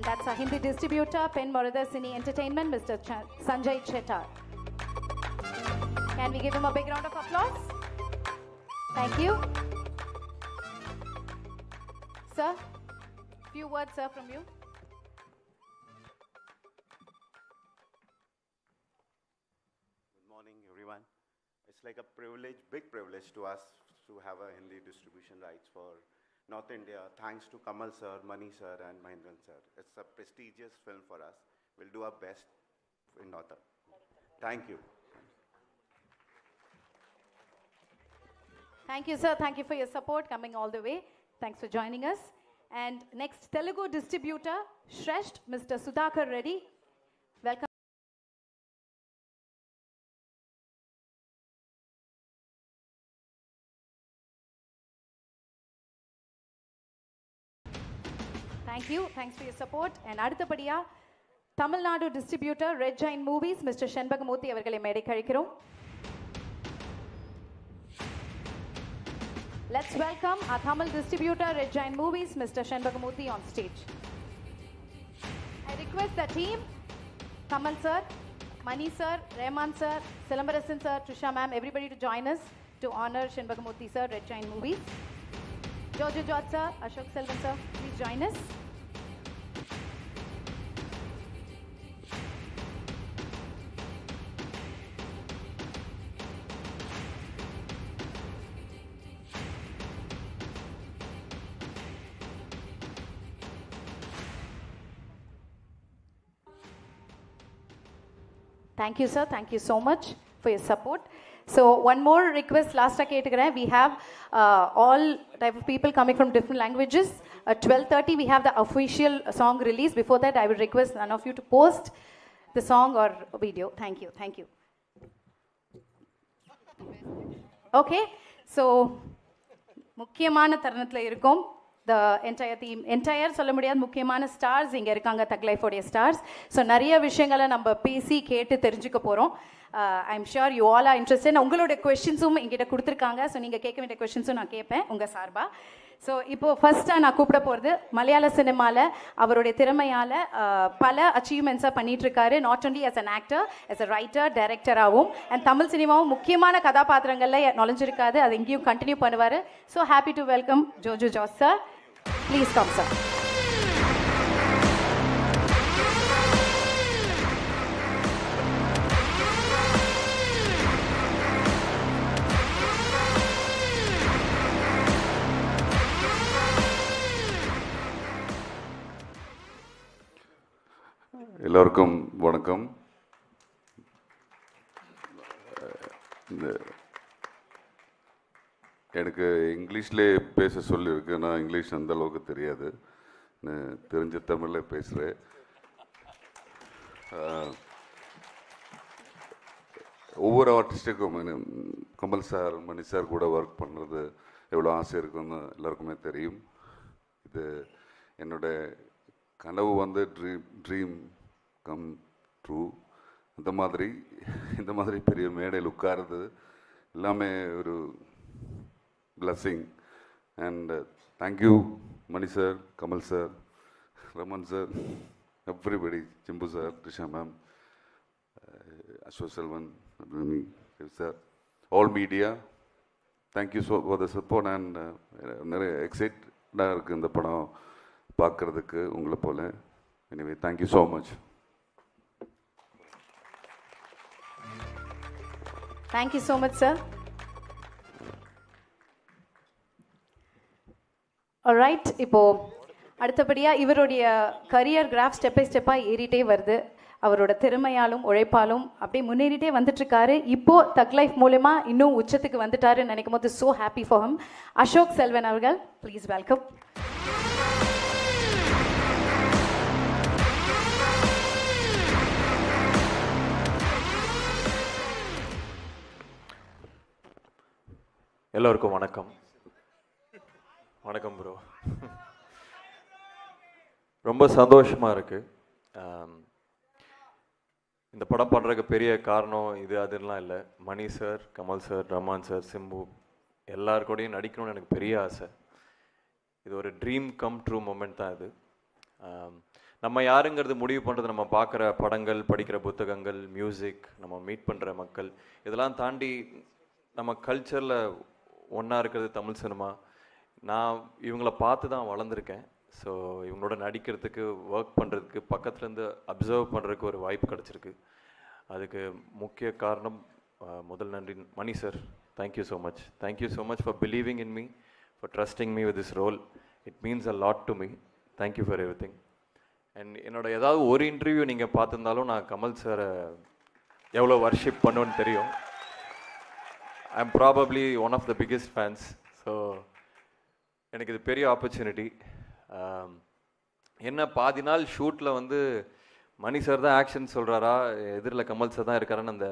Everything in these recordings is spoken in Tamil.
And that's our Hindi distributor, Pen Moradasini Entertainment, Mr. Sanjay Chettar. Can we give him a big round of applause? Thank you. Sir, few words, sir, from you. Good morning, everyone. It's like a privilege, big privilege to us to have a Hindi distribution rights for North India. Thanks to Kamal sir, Mani sir, and Mahindran sir. It's a prestigious film for us. We'll do our best in North. Thank you. Thank you, sir. Thank you for your support coming all the way. Thanks for joining us. And next, Telugu distributor, Shresht, Mr. Sudhakar Reddy. Welcome. Thank you. Thanks for your support. And அடுத்தபடியா Tamil Nadu distributor, Red Giant Movies, Mr. Shenbagamuthi அவர்களை மேடை கழிக்கிறோம். Let's welcome our Tamil distributor, Red Giant Movies, Mr. Shenbagamuthi on stage. I request the team, Kamal sir, Mani sir, Rehman sir, Silambarasan sir, Trisha ma'am, everybody to join us to honor Shenbagamuthi sir, Red Giant Movies. George George sir, Ashok Selvan sir, please join us. Thank you, sir. Thank you so much for your support. So one more request, last we have all type of people coming from different languages. At 12:30 we have the official song release. Before that, I will request none of you to post the song or video. Thank you. Thank you. Okay, so முக்கியமான தருணத்துல இருக்கோம். The entire team, entire சொல்ல முடியாத முக்கியமான ஸ்டார்ஸ் இங்கே இருக்காங்க, தக் லைஃபோடைய ஸ்டார்ஸ். ஸோ நிறைய விஷயங்களை நம்ம பேசி கேட்டு தெரிஞ்சுக்க போகிறோம். I am sure you all are interested. உங்களுடைய கொஸ்டின்ஸும் எங்கிட்ட கொடுத்துருக்காங்க. ஸோ நீங்கள் கேட்க வேண்டிய கொஸ்டின்ஸும் நான் கேட்பேன் உங்கள் சார்பாக. ஸோ இப்போது ஃபஸ்ட்டாக நான் கூப்பிட போகிறது மலையாள சினிமாவில் அவருடைய திறமையால் பல அச்சீவ்மெண்ட்ஸாக பண்ணிகிட்ருக்காரு. Not only as an actor, as a writer, டைரக்டராகவும் அண்ட் தமிழ் சினிமாவும் முக்கியமான கதாபாத்திரங்களில் நுழைஞ்சிருக்காது. அது எங்கேயும் கண்டினியூ பண்ணுவார். So happy to welcome Joju ஜாஸ் சார். Please come, sir. எல்லோருக்கும் வணக்கம். எனக்கு இங்கிலீஷ்லே பேச சொல்லியிருக்கு. நான் இங்கிலீஷ் அந்த அளவுக்கு தெரியாது, தெரிஞ்ச தமிழில் பேசுகிறேன். ஒவ்வொரு ஆர்டிஸ்ட்டுக்கும் கமல் சார், மணி சார் கூட ஒர்க் பண்ணுறது எவ்வளோ ஆசை இருக்குன்னு எல்லாருக்குமே தெரியும். இது என்னோட கனவு வந்து ட்ரீம் கம் ட்ரூ. இந்த மாதிரி பெரிய மேடையில் உட்காருது எல்லாமே ஒரு blessing. And thank you Mani sir, Kamal sir, Raman sir, everybody, Chimbu sir, Trisha ma'am, Ashok Selvan sir, all media, thank you so for the support. And நிறைய எக்ஸைட்டடாக இருக்குது இந்த படம் பார்க்குறதுக்கு உங்களை போல. Anyway, thank you so much. Thank you so much, sir. Alright, இப்போது அடுத்தபடியாக இவருடைய கரியர் கிராஃப் ஸ்டெப் பை ஸ்டெப்பாக ஏறிட்டே வருது. அவரோட திறமையாலும் உழைப்பாலும் அப்படியே முன்னேறிட்டே வந்துட்டுருக்காரு. இப்போது தக் லைஃப் மூலமா இன்னும் உச்சத்துக்கு வந்துட்டாருன்னு நினைக்கும் போது so happy for him. Ashok Selvan அவர்கள், ப்ளீஸ் வெல்கம். எல்லோருக்கும் வணக்கம். வணக்கம் ப்ரோ. ரொம்ப சந்தோஷமாக இருக்குது. இந்த படம் பண்ணுறதுக்கு பெரிய காரணம் இது அதெல்லாம் இல்லை. Mani sir, Kamal sir, Rahman sir, Simbu எல்லாருக்கூடையும் நடிக்கணும்னு எனக்கு பெரிய ஆசை. இது ஒரு ட்ரீம் கம் ட்ரூ மூமெண்ட் தான் இது. நம்ம யாருங்கிறது முடிவு பண்ணுறது நம்ம பார்க்குற படங்கள், படிக்கிற புத்தகங்கள், மியூசிக், நம்ம மீட் பண்ணுற மக்கள், இதெல்லாம் தாண்டி நம்ம கல்ச்சரில் ஒன்றா இருக்கிறது தமிழ் சினிமா. நான் இவங்கள பார்த்து தான் வளர்ந்துருக்கேன். ஸோ இவங்களோட நடிக்கிறதுக்கு, ஒர்க் பண்ணுறதுக்கு, பக்கத்துலேருந்து அப்சர்வ் பண்ணுறதுக்கு ஒரு வாய்ப்பு கிடச்சிருக்கு. அதுக்கு முக்கிய காரணம் முதல் நன்றி Mani sir. Thank you so much. Thank you so much for believing in me, for trusting me with this role. It means a lot to me. Thank you for everything. And என்னோட ஏதாவது ஒரு இன்டர்வியூ நீங்கள் பார்த்துருந்தாலும் நான் கமல் சாரை எவ்வளோ வர்ஷிப் பண்ணுவேன்னு தெரியும். I am probably one of the biggest fans. So எனக்கு இது பெரிய ஆப்பர்ச்சுனிட்டி. என்ன பாதி நாள் ஷூட்டில் வந்து மணி சார் தான் ஆக்ஷன் சொல்கிறாரா, எதிரில் கமல் சார் தான் இருக்காரான்னு அந்த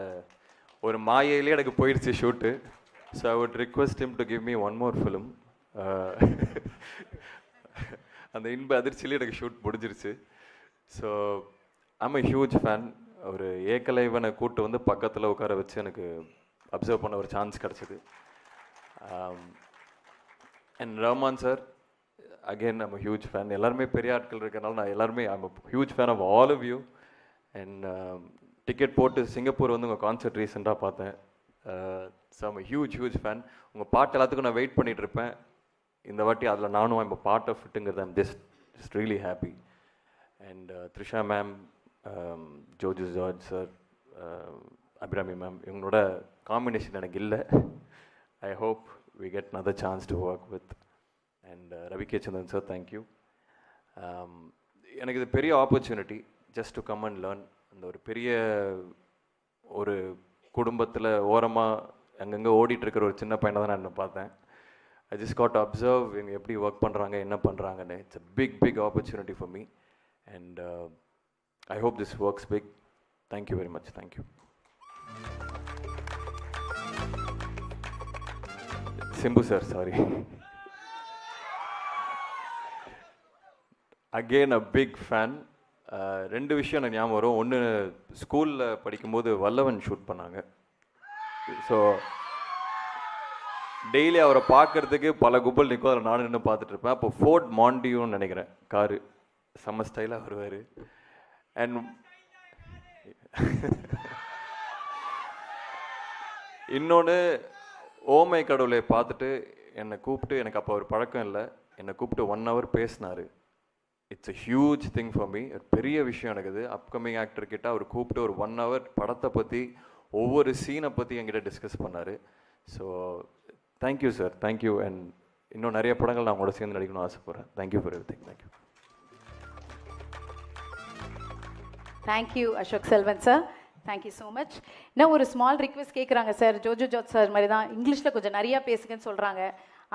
ஒரு மாயையிலே எனக்கு போயிடுச்சு shoot. So I would request him to give me one more film. அந்த இன்ப அதிர்ச்சியிலே எனக்கு ஷூட் முடிஞ்சிருச்சு. So I'm a huge fan. ஒரு ஏகலைவனை கூட்டு வந்து பக்கத்தில் உட்கார வச்சு எனக்கு அப்சர்வ் பண்ண ஒரு சான்ஸ் கிடச்சிது. And Rahman sir, again I'm a huge fan. எல்லாருமே பெரிய ஆட்கள் இருக்கிறனால நான் எல்லாருமே I'm a huge fan of all of you. And ticket போட்டு சிங்கப்பூர் வந்து உங்கள் கான்சர்ட் ரீசெண்டாக பார்த்தேன். So I'm a huge fan. உங்கள் பாட்டு எல்லாத்துக்கும் நான் வெயிட் பண்ணிகிட்டு இருப்பேன். இந்த வாட்டி அதில் நானும் ஐம் அ பார்ட் ஆஃப் இட்டுங்கிறது I'm just really happy. And Trisha ma'am, Joju George sir, Abhirami ma'am, இவங்களோட காம்பினேஷன் எனக்கு இல்லை. I hope we get another chance to work with. And Ravi K Chandran sir, thank you. எனக்கு இது பெரிய opportunity, just to come and learn. அந்த ஒரு பெரிய ஒரு குடும்பத்தில் ஓரமாக அங்கங்கே ஓடிட்டுருக்கிற ஒரு சின்ன பையனை தான் நான் என்ன பார்த்தேன். I just got to observe இவங்க எப்படி ஒர்க் பண்ணுறாங்க, என்ன பண்ணுறாங்கன்னு. It's a big opportunity for me. And I hope this works big. Thank you very much. Thank you. Simbu sir, sorry. Again a big fan. ரெண்டு விஷயம் எனக்கு ஞாபகம் வரும். ஒன்று, ஸ்கூலில் படிக்கும்போது வல்லவன் ஷூட் பண்ணாங்க. ஸோ டெய்லி அவரை பார்க்கறதுக்கு பல கும்பல் நிற்கும், அதில் நானும் நின்று பார்த்துட்டு இருப்பேன். அப்போ ஃபோர்ட் மாண்டியூன்னு நினைக்கிறேன், காரு செம்ம ஸ்டைலாக வருவார். அண்ட் இன்னொன்று, ஓமை கடவுளை பார்த்துட்டு என்னை கூப்பிட்டு, எனக்கு அப்போ ஒரு பழக்கம் இல்லை, என்னை கூப்பிட்டு 1 hour பேசினார். It's a huge thing for me. ஒரு பெரிய விஷயம் எனக்கு இது. அப்கமிங் ஆக்டர் கிட்ட அவர் கூப்பிட்டு ஒரு 1 hour படத்தை பற்றி, ஒவ்வொரு சீனை பற்றி என்கிட்ட டிஸ்கஸ் பண்ணார். So thank you sir, thank you. And இன்னும் நிறைய படங்கள் நான் உங்களோட சேர்ந்து நடிக்கணும்னு ஆசைப்பட்றேன். Thank you for everything. Thank you. Thank you Ashok Selvan sir, thank you so much. இன்னும் ஒரு ஸ்மால் ரிக்வெஸ்ட் கேட்குறாங்க சார். ஜோஜு ஜார்ஜ் சார் மாதிரி தான் இங்கிலீஷில் கொஞ்சம் நிறையா பேசுங்கன்னு சொல்கிறாங்க.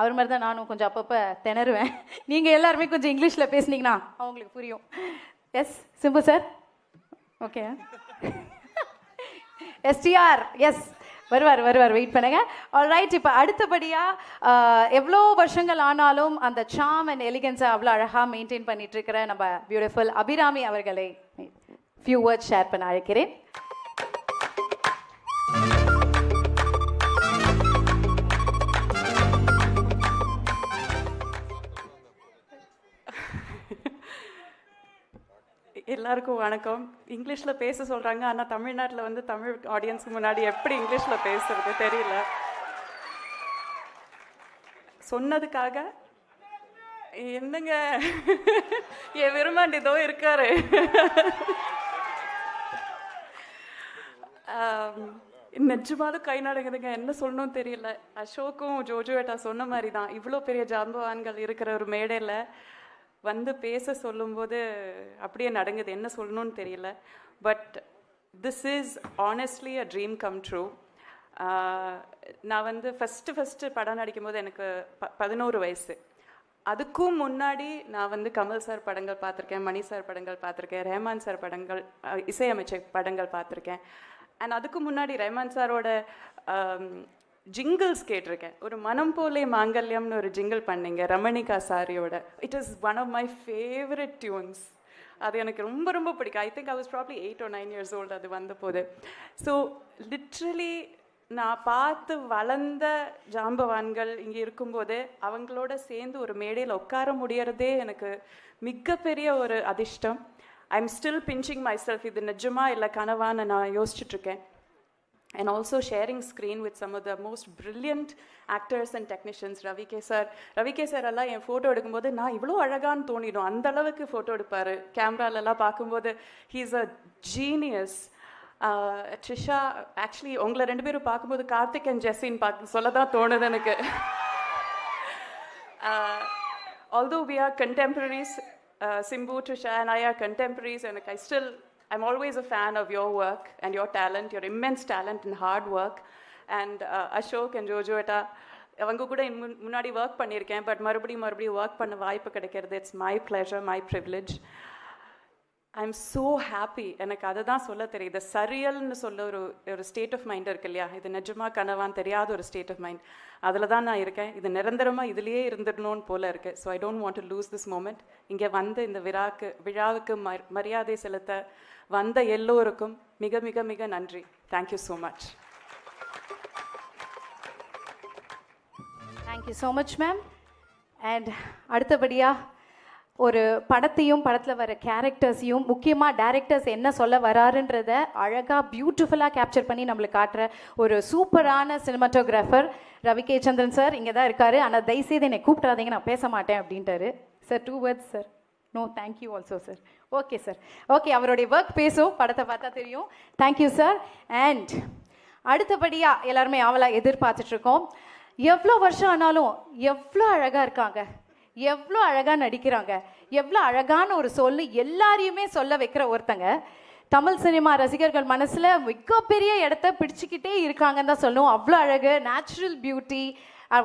அவர் மாதிரி தான் நானும் கொஞ்சம் அப்பப்போ திணறுவேன். நீங்கள் எல்லாருமே கொஞ்சம் இங்கிலீஷில் பேசுனீங்கன்னா அவங்களுக்கு புரியும். Yes Simbu sir, okay. STR, yes வருவார், வெயிட் பண்ணுங்க. ஆல்ரைட், இப்போ அடுத்தபடியாக எவ்வளோ வருஷங்கள் ஆனாலும் அந்த சாம் அண்ட் எலிகன்ஸை அவ்வளோ அழகாக மெயின்டைன் பண்ணிட்டு இருக்கிற நம்ம பியூட்டிஃபுல் அபிராமி அவர்களை ஃபியூ வேர்ட்ஸ் ஷேர் பண்ண அழைக்கிறேன். எல்லாருக்கும் வணக்கம். இங்கிலீஷில் பேச சொல்கிறாங்க, ஆனால் தமிழ்நாட்டில் வந்து தமிழ் ஆடியன்ஸுக்கு முன்னாடி எப்படி இங்கிலீஷில் பேசுறது தெரியல. சொன்னதுக்காக என்னங்க என் விரும்பாண்டி இதோ இருக்காரு. நிஜமாலும் கை நடக்குதுங்க, என்ன சொல்லணும்னு தெரியல. அசோக்கும் ஜோஜுவேட்டா சொன்ன மாதிரி தான், இவ்வளோ பெரிய ஜாம்பவான்கள் இருக்கிற ஒரு மேடையில் வந்து பேச சொல்லும்போது அப்படியே நடங்குது, என்ன சொல்லணும்னு தெரியல. But this is honestly a dream come true. நான் வந்து ஃபஸ்ட்டு படம் நடிக்கும்போது எனக்கு 11 வயசு. அதுக்கும் முன்னாடி நான் வந்து கமல் சார் படங்கள் பார்த்துருக்கேன், மணி சார் படங்கள் பார்த்துருக்கேன், ரஹ்மான் சார் படங்கள், இசையமைச்ச படங்கள் பார்த்துருக்கேன். அண்ட் அதுக்கு முன்னாடி ரஹ்மான் சாரோட ஜிங்கிள்ஸ் கேட்டிருக்கேன். ஒரு மனம் போலே மாங்கல்யம்னு ஒரு ஜிங்கிள் பண்ணிங்க ரமணிகா சாரியோட. It is one of my favourite tunes. அது எனக்கு ரொம்ப பிடிக்கும். I think I was probably 8 or 9 years old அது வந்த போது. ஸோ லிட்ரலி நான் பார்த்து வளர்ந்த ஜாம்பவான்கள் இங்கே இருக்கும்போது அவங்களோட சேர்ந்து ஒரு மேடையில் உட்கார முடியறதே எனக்கு மிகப்பெரிய ஒரு அதிர்ஷ்டம். I'm still pinching myself, இது நிஜமா இல்லை கனவான்னு நான் யோசிச்சுட்ருக்கேன். And also sharing screen with some of the most brilliant actors and technicians. Ravi K sir எல்லாம் என் ஃபோட்டோ எடுக்கும்போது நான் இவ்வளோ அழகான்னு தோணிடும், அந்த அளவுக்கு ஃபோட்டோ எடுப்பார். கேமராலெல்லாம் பார்க்கும்போது he is a genius. Trisha, actually உங்களை 2 பேரும் பார்க்கும்போது கார்த்திக் அண்ட் ஜெஸ்ஸின்னு சொல்ல தான் தோணுது எனக்கு. Although we are contemporaries, Simbu, Trisha and I are contemporaries, and I'm always a fan of your work and your talent, your immense talent and hard work. And Ashok and Jojo Etta, அவங்க கூட முன்னாடி ஒர்க் பண்ணியிருக்கேன், பட் மறுபடியும் ஒர்க் பண்ண வாய்ப்பு கிடைக்கிறது. It's my pleasure, my privilege. I am so happy. எனக்கு அதை தான் சொல்ல தெரியுது. சரியல்னு சொல்ல ஒரு ஸ்டேட் ஆஃப் மைண்ட் இருக்கு இல்லையா, இது நிஜமாக கனவான்னு தெரியாத ஒரு ஸ்டேட் ஆஃப் மைண்ட், அதில் தான் நான் இருக்கேன். இது நிரந்தரமாக இதுலேயே இருந்துடணும்னு போல இருக்கு. So I don't want to lose this moment. இங்கே வந்து இந்த விழாவுக்கு மரியாதை செலுத்த வந்த எல்லோருக்கும் மிக மிக மிக நன்றி. Thank you so much. Thank you so much ma'am. And அடுத்தபடியாக ஒரு படத்தையும் படத்தில் வர கேரக்டர்ஸையும் முக்கியமாக டைரக்டர்ஸ் என்ன சொல்ல வராருன்றத அழகாக பியூட்டிஃபுல்லாக கேப்சர் பண்ணி நம்மளுக்கு காட்டுற ஒரு சூப்பரான cinematographer Ravi K Chandran sir இங்கே தான் இருக்காரு. ஆனால் தயவுசெய்து என்னை கூப்பிட்றாதீங்க, நான் பேச மாட்டேன் அப்படின்ட்டாரு sir. 2 words sir. No, thank you also sir. Okay sir, okay, அவருடைய ஒர்க் பேசும், படத்தை பார்த்தா தெரியும். Thank you sir. அண்ட் அடுத்தபடியாக எல்லாருமே ஆவலாக எதிர்பார்த்துட்ருக்கோம். எவ்வளோ வருஷம் ஆனாலும் எவ்வளோ அழகாக இருக்காங்க, எவ்வளோ அழகாக நடிக்கிறாங்க, எவ்வளோ அழகான ஒரு சொல்லு எல்லாரையுமே சொல்ல வைக்கிற ஒருத்தங்க தமிழ் சினிமா ரசிகர்கள் மனசில் மிகப்பெரிய இடத்த பிடிச்சிக்கிட்டே இருக்காங்கன்னு தான் சொல்லணும். அவ்வளோ அழகு, natural beauty.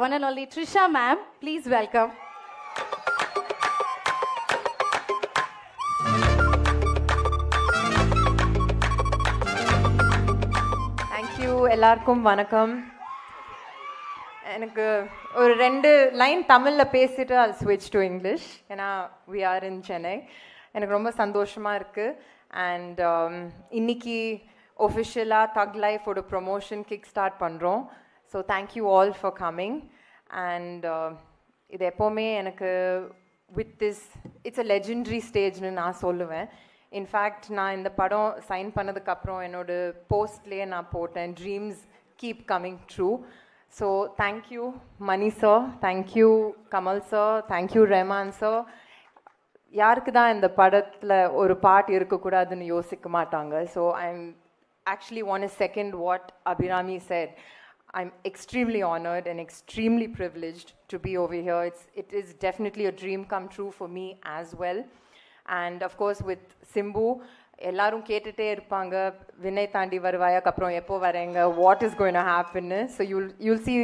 One and only Trisha ma'am, please welcome. Thank you. எல்லாருக்கும் வணக்கம். எனக்கு ஒரு 2 லைன் தமிழில் பேசிட்டு அது ஸ்விட்ச் டு இங்கிலீஷ், ஏன்னா வி ஆர் இன் சென்னை. எனக்கு ரொம்ப சந்தோஷமாக இருக்குது. அண்ட் இன்னைக்கு ஒஃபிஷியலாக தக் லைஃபோட ப்ரொமோஷன் கிக் ஸ்டார்ட் பண்ணுறோம். So thank you all for coming. And இது எப்போவுமே எனக்கு with this it's a legendary ஸ்டேஜ்னு நான் சொல்லுவேன். இன்ஃபேக்ட் நான் இந்த படம் சைன் பண்ணதுக்கப்புறம் என்னோட போஸ்ட்லேயே நான் போட்டேன், dreams keep coming true. So thank you Mani sir, thank you Kamal sir, thank you Rahman sir. யாருக்கு தான் இந்த படத்தில் ஒரு பாட்டு இருக்கக்கூடாதுன்னு யோசிக்க மாட்டாங்க. So I'm actually want to second what Abhirami said. I'm extremely honored and extremely privileged to be over here. It is definitely a dream come true for me as well. And of course with Simbu, எல்லாரும் கேட்டுட்டே இருப்பாங்க, வினை தாண்டி வருவாயாக்கு அப்புறம் எப்போ வரேங்க, what is going to happen. So you'll see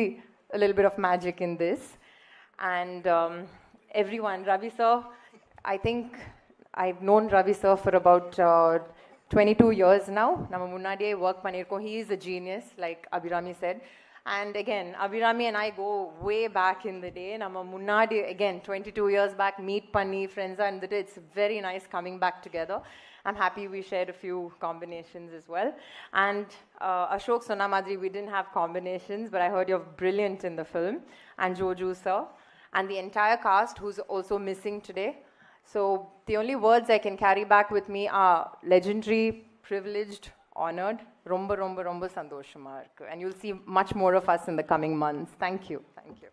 a little bit of magic in this. And everyone, Ravi sir, I think I've known Ravi sir for about 22 years now. நம்ம முன்னாடியே ஒர்க் பண்ணியிருக்கோம். He is a genius, like Abhirami said. And again, Abhirami and I go way back in the day. நம்ம முன்னாடி again 22 years back meet பண்ணி friends and it's very nice coming back together. I'm happy we shared a few combinations as well. And Ashok sonna madri, we didn't have combinations, but I heard you're brilliant in the film. And Jojo sir and the entire cast who's also missing today. So the only words I can carry back with me are legendary, privileged, honored. Romba romba romba sandoshama irukku. And you'll see much more of us in the coming months. Thank you. Thank you.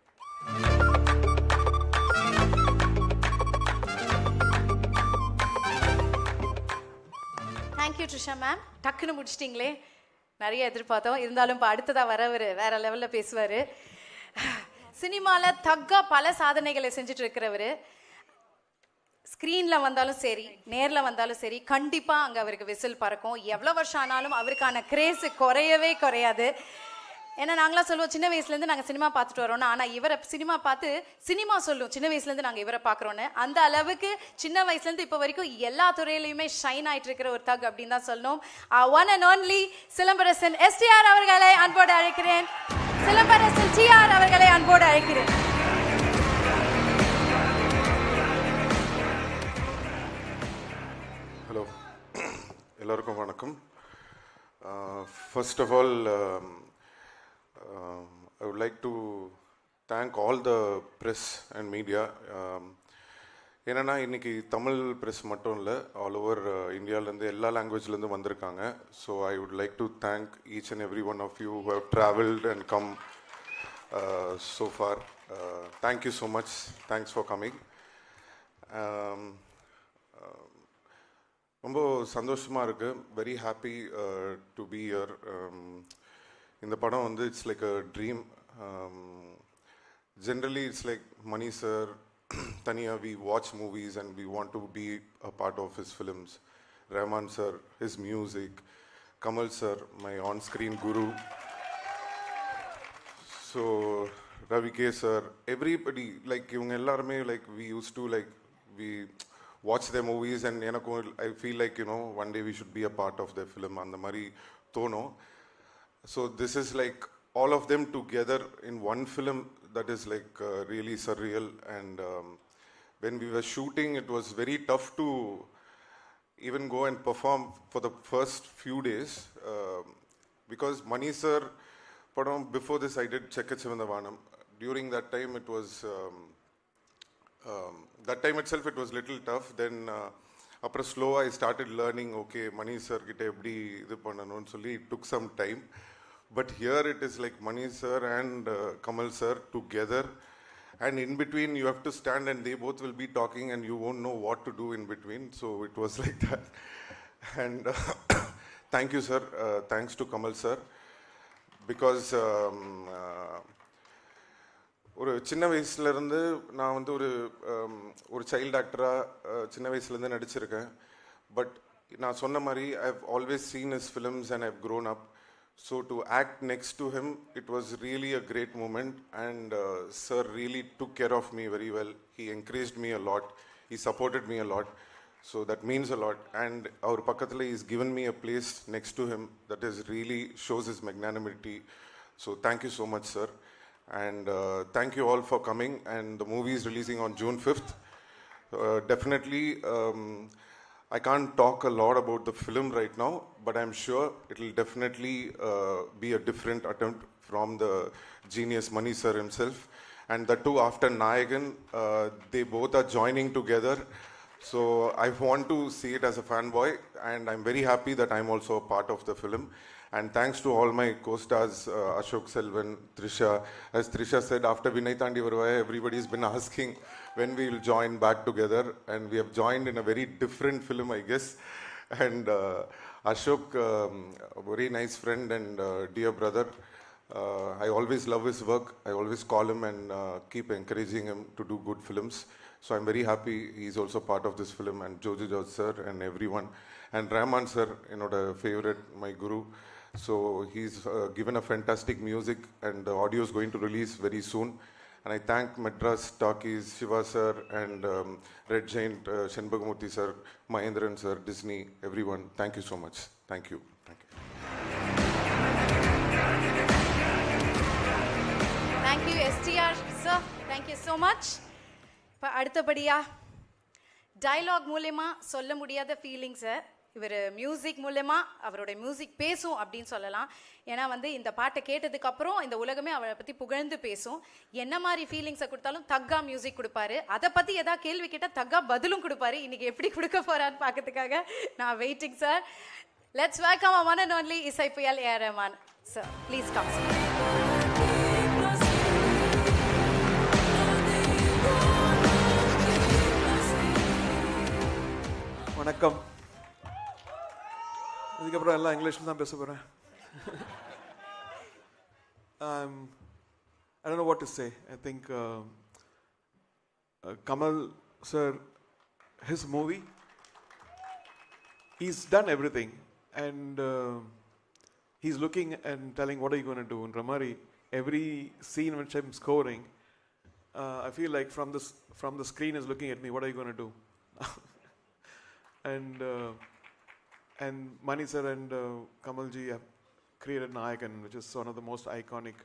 Thank you Trisha ma'am. டக்குன்னு முடிச்சிட்டிங்களே, நிறைய எதிர்பார்த்தோம். இருந்தாலும் இப்போ அடுத்ததாக வரவர் வேறு லெவலில் பேசுவார். சினிமாவில் தக்கா பல சாதனைகளை செஞ்சுட்டு இருக்கிறவர். ஸ்க்ரீனில் வந்தாலும் சரி, நேரில் வந்தாலும் சரி, கண்டிப்பாக அங்கே அவருக்கு விசில் பறக்கும். எவ்வளோ வருஷம் ஆனாலும் அவருக்கான கிரேஸு குறையவே குறையாது. ஏன்னா நாங்களாம் சொல்லுவோம், சின்ன வயசுலேருந்து நாங்கள் சினிமா பார்த்துட்டு வரோன்னு. ஆனால் இவரை சினிமா பார்த்து சினிமா சொல்லுவோம், சின்ன வயசுலேருந்து நாங்கள் இவரை பார்க்குறோன்னு. அந்த அளவுக்கு சின்ன வயசுலேருந்து இப்போ வரைக்கும் எல்லா துறையிலையுமே ஷைன் ஆகிட்டு இருக்கிற ஒரு தக் அப்படின்னு தான் சொல்லணும். One and only Silambarasan STR அவர்களை அன்போடு அழைக்கிறேன். சிலம்பரசன் TR அவர்களை அன்போடு அழைக்கிறேன். ஹலோ, எல்லோருக்கும் வணக்கம். First of all, I would like to thank all the press and media. என்னென்னா இன்றைக்கி தமிழ் ப்ரெஸ் மட்டும் இல்லை, ஆல் ஓவர் இந்தியாவிலேருந்து எல்லா லாங்குவேஜ்லேருந்து வந்திருக்காங்க. So I would like to thank each and every one of you who have travelled and come so far. Thank you so much. Thanks for coming. ரொம்ப சந்தோஷமாக இருக்குது. Very happy to be here. இந்த படம் வந்து it's like a dream. Generally it's like Mani sir Tania, we watch movies and we want to be a part of his films. Rahman sir, his music. Kamal sir, my on-screen guru. So, Ravi K sir, everybody, like, ivanga ellarume, like, we used to, like, we watch their movies and I feel like, one day we should be a part of their film. And the mari tono. So, this is like all of them together in one film. That is like really surreal. And when we were shooting, it was very tough to even go and perform for the first few days because Mani sir, before this I did Chekka Chivandavanam. During that time it was that time itself it was little tough. Then after slow I started learning, okay, Mani sir kitta eppadi idu pannanum solli it took some time. But here it is like Mani sir and Kamal sir together, and in between you have to stand and they both will be talking and you won't know what to do in between. So it was like that. And thank you sir, thanks to Kamal sir, because ஒரு சின்ன வயசுலேருந்து நான் வந்து ஒரு சைல்டு ஆக்டராக சின்ன வயசுலேருந்து நடிச்சிருக்கேன். பட் நான் சொன்ன மாதிரி I have always seen his films and I have grown up. So to act next to him, it was really a great moment, and sir really took care of me very well. He encouraged me a lot. He supported me a lot. So that means a lot. And our Pakathala, he's given me a place next to him that is really shows his magnanimity. So thank you so much, sir. And thank you all for coming. And the movie is releasing on June 5th. Definitely, I can't talk a lot about the film right now, but I'm sure it will definitely be a different attempt from the genius Mani sir himself. And the two after Nayagan, they both are joining together. So I want to see it as a fanboy, and I'm very happy that I'm also a part of the film. And thanks to all my co-stars, Ashok Selvan, Trisha. As Trisha said, after Vinay Thandi Varuvaya, everybody's been asking when we will join back together. And we have joined in a very different film, I guess. And Ashok, a very nice friend and dear brother. I always love his work. I always call him and keep encouraging him to do good films. So I'm very happy he's also part of this film, and Jojo George sir and everyone. And Rahman sir, favorite, my guru. So he's given a fantastic music, and the audio is going to release very soon. And I thank Madras Talkies, Shiva sir, and Red Giant, Shenbagamurthy sir, Mahendran sir, Disney, everyone. Thank you so much. Thank you. Thank you. Thank you, STR sir. Thank you so much. இப்போ அடுத்தபடியா டயலாக் மூலமா சொல்ல முடியாத ஃபீலிங்ஸை இவர் மியூசிக் மூலமா அவரோட மியூசிக் பேசும் அப்படின்னு சொல்லலாம். ஏன்னா வந்து இந்த பாட்டை கேட்டதுக்கு அப்புறம் இந்த உலகமே அவரை பத்தி புகழ்ந்து பேசும். என்ன மாதிரி ஃபீலிங்ஸை கொடுத்தாலும் தக்கா மியூசிக் கொடுப்பாரு. அதை பத்தி ஏதாவது கேள்வி கேட்டா தக்கா பதிலும் கொடுப்பாரு. இன்னைக்கு எப்படி கொடுக்க போறான்னு பார்க்கறதுக்காக நான் waiting sir. Let's welcome our one and only இசை புயல் A.R. Rahman sir. Please come sir. வணக்கம். இதுக்கப்புறம் எல்லாம் இங்கிலீஷில் தான் பேச போகிறேன். I don't know what to say. I think Kamal sir, his movie, he's done everything, and he's looking and telling what are you going to do. In Ramari, every scene which I'm scoring, I feel like from the screen is looking at me, what are you going to do? And Mani sir and Kamal ji have created Nayagan, which is one of the most iconic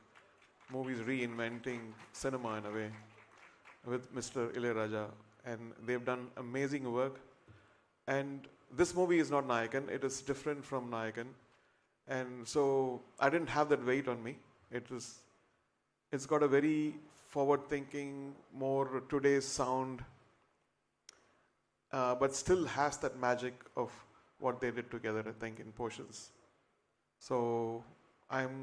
movies reinventing cinema in a way with Mr. Ilayaraja, and they've done amazing work. And this movie is not Nayagan, it is different from Nayagan, and so I didn't have that weight on me. It's got a very forward thinking, more today's sound, but still has that magic of what they did together, I think, in portions. So I'm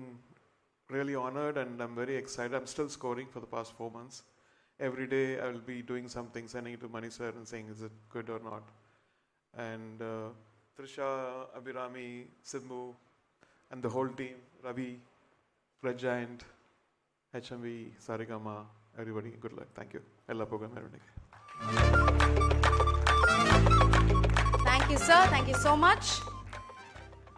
really honored and I'm very excited. I'm still scoring for the past 4 months. Every day I will be doing something, sending it to Mani sir and saying, is it good or not? And Trisha, Abhirami, Sidmu, and the whole team, Ravi, Red Giant, HMV, Sarigama, everybody, good luck. Thank you. Ella Pogan Meronik. Thank you, sir. Thank you so much.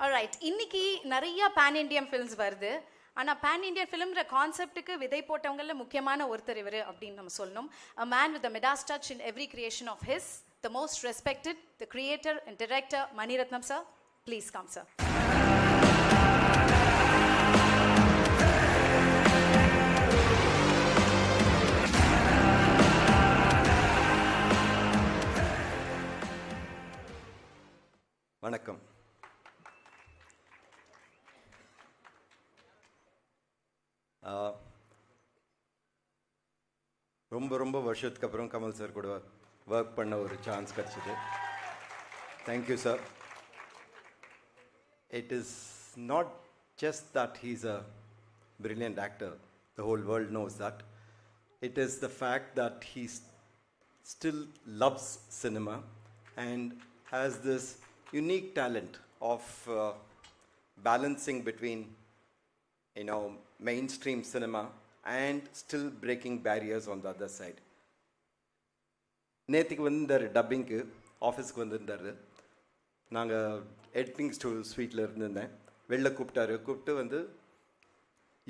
All right. இன்னைக்கு நிறைய pan Indian films வருது. ஆனா pan Indian filmன்ற கான்செப்ட்டுக்கு விதை போட்டவங்கள முக்கியமான ஒருத்தர் இவரு அப்படின்னு நம்ம சொல்லணும். A man with the Midas touch in every creation of his, the most respected, the creator and director Mani Ratnam sir. Please come, sir. வணக்கம். ரொம்ப வருஷத்துக்கு அப்புறம் கமல் சார் கூட ஒர்க் பண்ண ஒரு சான்ஸ் கிடச்சிது. Thank you sir. It is not just that he's a brilliant actor, the whole world knows that. It is the fact that he still loves cinema and has this unique talent of balancing between, mainstream cinema and still breaking barriers on the other side. நேற்றுக்கு வந்திருந்தார், டப்பிங்க்கு ஆஃபீஸ்க்கு வந்திருந்தார். நாங்கள் எடிட்டிங் ஸ்வீட்டில் இருந்திருந்தேன். வெளில கூப்பிட்டு வந்து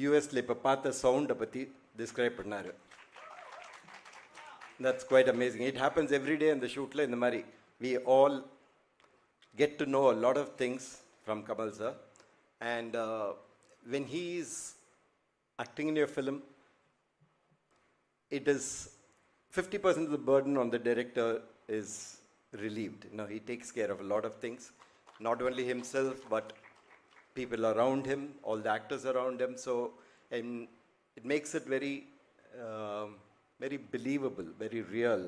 யூஎஸில் இப்போ பார்த்த சவுண்டை பற்றி டிஸ்கிரைப் பண்ணார். That's quite amazing. It happens every day அந்த ஷூட்டில். இந்த மாதிரி we all get to know a lot of things from Kamal sir, and when he is acting in your film, it is 50% of the burden on the director is relieved. He takes care of a lot of things, not only himself but people around him, all the actors around him. So it makes it very very believable, very real.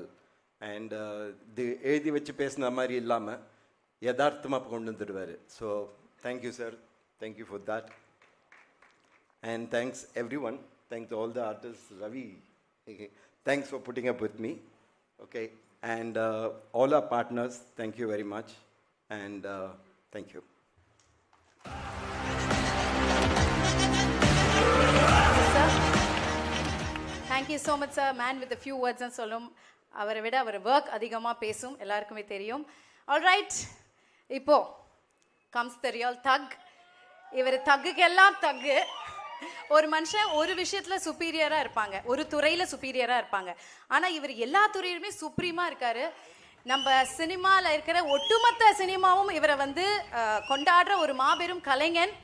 And the எழுதி வச்சு பேசின மாதிரி இல்லாமல் யதார்த்தமாக கொண்டு வந்துடுவார். So thank you sir, thank you for that. And thanks every one. Thanks all the artist. Ravi, thanks for putting up with me. Okay. And all our partners, thank you very much. And thank you. Thank you so much, sir. Man with a few words and சொல்லும். அவரை விட அவர் ஒர்க் அதிகமாக பேசும், எல்லாருக்குமே தெரியும். ஆல்ரைட், இப்போ கம்ஸ் த ரியல் தக். இவர் தக்குக்கெல்லாம் தக்கு. ஒரு மனுஷன் ஒரு விஷயத்தில் சுப்பீரியராக இருப்பாங்க, ஒரு துறையில் சுப்பீரியராக இருப்பாங்க. ஆனால் இவர் எல்லா துறையிலுமே சுப்ரீமாக இருக்காரு. நம்ம சினிமாவில் இருக்கிற ஒட்டுமொத்த சினிமாவும் இவரை வந்து கொண்டாடுற ஒரு மாபெரும் கலைஞன்,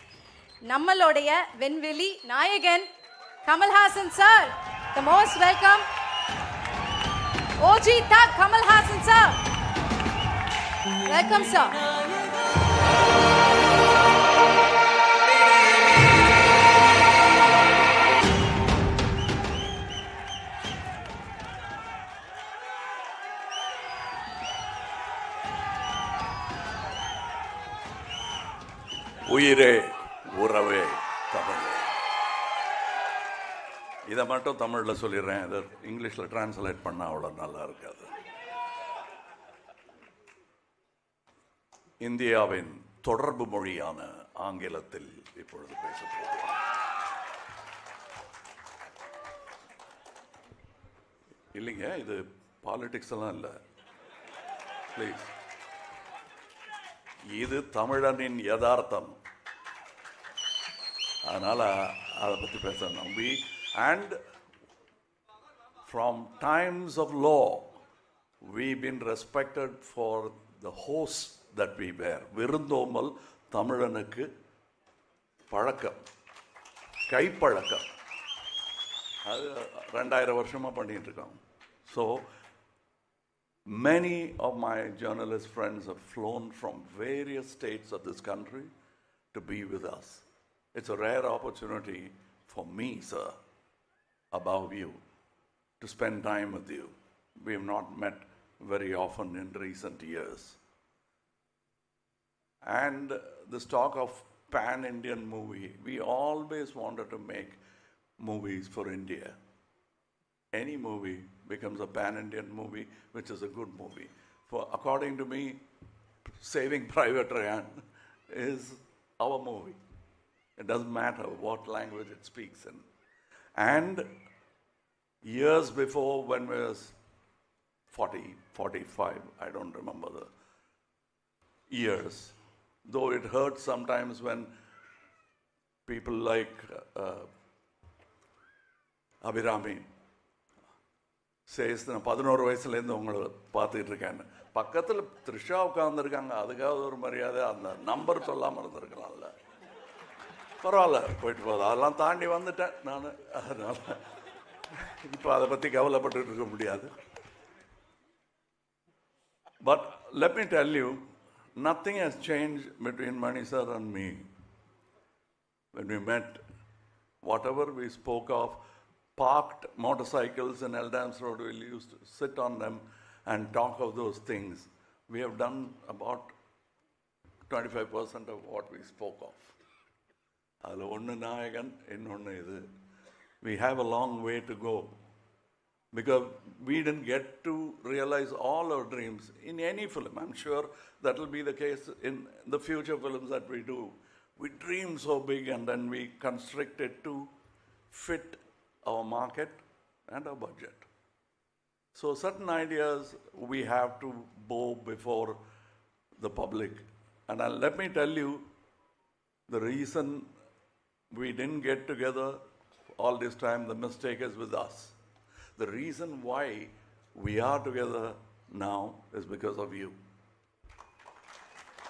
நம்மளுடைய வெண்வெளி நாயகன் Kamal Haasan sir. The most welcome. OG Thug Kamal Hassan sir. Welcome sir. உயிரே உறவே தமிழ். இதை மட்டும் தமிழில் சொல்லிடுறேன். இதை இங்கிலீஷில் டிரான்ஸ்லேட் பண்ணால் அவ்வளோ நல்லா இருக்காது. இந்தியாவின் தொடர்பு மொழியான ஆங்கிலத்தில் இப்பொழுது பேசப்போகிறோம். இல்லைங்க, இது பாலிடிக்ஸ் எல்லாம் இல்லை, ப்ளீஸ். இது தமிழனின் யதார்த்தம். அதனால் அதை பற்றி பேச நம்பி. And from times of law, we've been respected for the host that we bear. விருந்தோம்பல் தமிழனுக்கு பழக்கம், கைப்பழக்கம். அது 2000 வருஷமாக பண்ணிட்டு இருக்கோம். So many of my journalist friends have flown from various states of this country to be with us. It's a rare opportunity for me, sir, above you, to spend time with you. We have not met very often in recent years. And this talk of pan-Indian movie, we always wanted to make movies for India. Any movie becomes a pan-Indian movie, which is a good movie. According to me, Saving Private Ryan is our movie. It doesn't matter what language it speaks in. And years before, when we was 40, 45, I don't remember the years, though it hurts sometimes when people like Abhirami says, நான் 11 வயசுலேருந்து உங்களை பார்த்துட்டு இருக்கேன். பக்கத்தில் த்ரிஷா உட்காந்துருக்காங்க, அதுக்காவது ஒரு மரியாதை, அந்த நம்பர் சொல்லாமல் இருந்திருக்கலாம்ல. பரவாயில்ல, போயிட்டு போகுது. அதெல்லாம் தாண்டி வந்துட்டேன் நான். அதனால் இப்போ அதை பற்றி கவலைப்பட்டு இருக்க முடியாது. But let me tell you, nothing has changed between Mani sir and me. When we met, whatever we spoke of, parked motorcycles in Eldams Road, we used to sit on them and talk of those things. We have done about 25% of what we spoke of. அதில் ஒன்று நாயகன், இன்னொன்று இது. We have a long way to go because we didn't get to realize all our dreams in any film. I'm sure that will be the case in the future films that we do. We dream so big and then we constrict it to fit our market and our budget. So certain ideas we have to bow before the public. And let me tell you, the reason we didn't get together all this time, the mistake is with us. The reason why we are together now is because of you.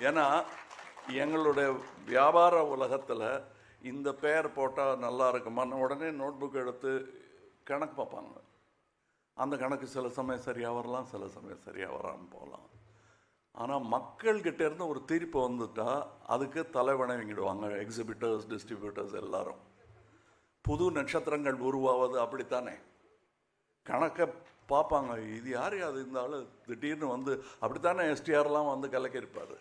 ஏன்னா எங்களுடைய வியாபார உலகத்தில் இந்த பேர் போட்டால் நல்லா இருக்குமான்னு உடனே நோட் புக் எடுத்து கணக்கு பார்ப்பாங்க. அந்த கணக்கு சில சமயம் சரியாக வரலாம், சில சமயம் சரியாக வராமல் போகலாம். ஆனால் மக்கள்கிட்ட இருந்து ஒரு தீர்ப்பு வந்துட்டால் அதுக்கு தலைவணங்கிடுவாங்க எக்ஸிபிட்டர்ஸ், டிஸ்ட்ரிபியூட்டர்ஸ் எல்லாரும். புது நட்சத்திரங்கள் உருவாவது அப்படித்தானே. கணக்கை பார்ப்பாங்க, இது யார் அது இந்த ஆள் திடீர்னு வந்து, அப்படித்தானே எஸ்டிஆர்லாம் வந்து கலக்கியிருப்பார்.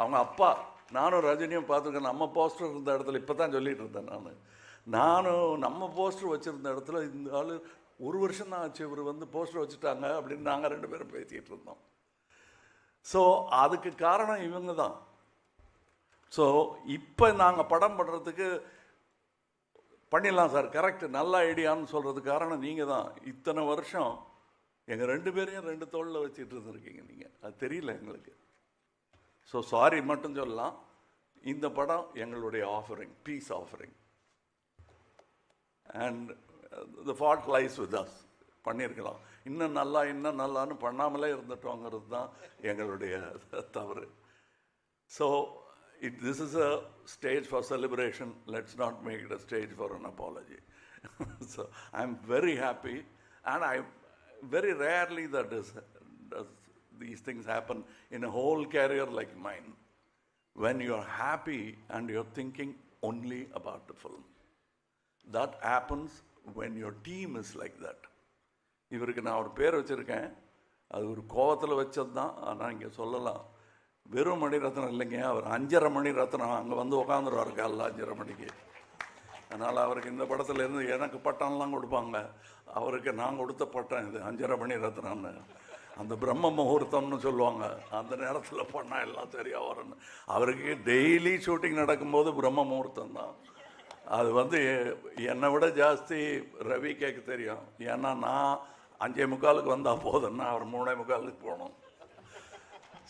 அவங்க அப்பா, நானும் ரஜினியும் பார்த்துருக்கேன். நம்ம போஸ்டர் இருந்த இடத்துல இப்போ தான் சொல்லிகிட்டு இருந்தேன் நானும் நம்ம போஸ்டர் வச்சுருந்த இடத்துல இந்த ஆள் 1 வருஷம் தான் ஆச்சு இவர் வந்து போஸ்டர் வச்சுட்டாங்க அப்படின்னு நாங்கள் 2 பேரும் பேசிகிட்டு இருந்தோம். ஸோ அதுக்கு காரணம் இவங்க தான். ஸோ இப்போ நாங்கள் படம் பண்ணுறதுக்கு பண்ணிடலாம் சார், கரெக்ட், நல்ல ஐடியான்னு சொல்கிறதுக்கு காரணம் நீங்கள் தான். இத்தனை வருஷம் எங்கள் 2 பேரையும் 2 தோளில் வச்சுட்டு இருந்திருக்கீங்க நீங்கள், அது தெரியல எங்களுக்கு. ஸோ சாரி மட்டும் சொல்லலாம். இந்த படம் எங்களுடைய offering, piece offering. And the fault lies with us. பண்ணியிருக்கலாம், இன்னும் நல்லான்னு பண்ணாமலே இருந்துட்டோங்கிறது தான் எங்களுடைய தவறு. So this is a stage for celebration. Let's not make it a stage for an apology. So I'm very happy, and I very rarely does these things happen in a whole career like mine, when you're happy and you're thinking only about the film. That happens when your team is like that. இவருக்கு நான் ஒரு பேர் வச்சுருக்கேன், அது ஒரு கோவத்தில் வச்சது தான். ஆனால் இங்கே சொல்லலாம், வெறும் மணிரத்னம் இல்லைங்க, அவர் 5.5 மணி ரத்னம். அங்கே வந்து உட்காந்துருவார் காலைல 5.5 மணிக்கு. அதனால் அவருக்கு இந்த படத்தில் இருந்து எனக்கு பட்டம்லாம் கொடுப்பாங்க, அவருக்கு நான் கொடுத்த பட்டம் இது 5.5 மணி ரத்னம்னு. அந்த பிரம்ம முகூர்த்தம்னு சொல்லுவாங்க, அந்த நேரத்தில் பண்ணால் எல்லாம் சரியாக வரணும். அவருக்கு டெய்லி ஷூட்டிங் நடக்கும்போது பிரம்ம முகூர்த்தம் தான். அது வந்து என்னை விட ஜாஸ்தி ரவி கேட்க தெரியும். ஏன்னா நான் 5:45 வந்தால் போதும்னா அவர் 3:45 போகணும்.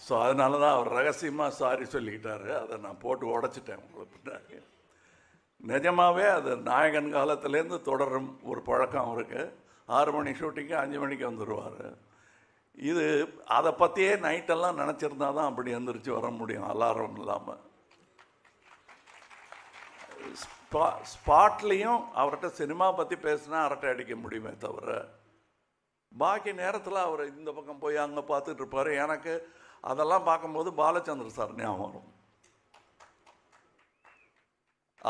ஸோ அதனால தான் அவர் ரகசியமாக சாரி சொல்லிக்கிட்டாரு. அதை நான் போட்டு உடச்சிட்டேன் உங்களுக்கு பின்னாடி. நிஜமாகவே அது நாயகன் காலத்துலேருந்து தொடரும் ஒரு பழக்கம் அவருக்கு. 6 மணி ஷூட்டிங்கு 5 மணிக்கு வந்துடுவார். இது அதை பற்றியே நைட்டெல்லாம் நினச்சிருந்தா தான் அப்படி எழுந்திரிச்சு வர முடியும், அலாரம் இல்லாமல். ஸ்பாட்லேயும் அவர்கிட்ட சினிமா பற்றி பேசினா அரட்டை அடிக்க முடியுமே தவிர, பாக்கி நேரத்தில் அவர் இந்த பக்கம் போய் அங்கே பார்த்துட்டு இருப்பார். எனக்கு அதெல்லாம் பார்க்கும்போது பாலச்சந்திர சார் ஞாபகம் வரும்.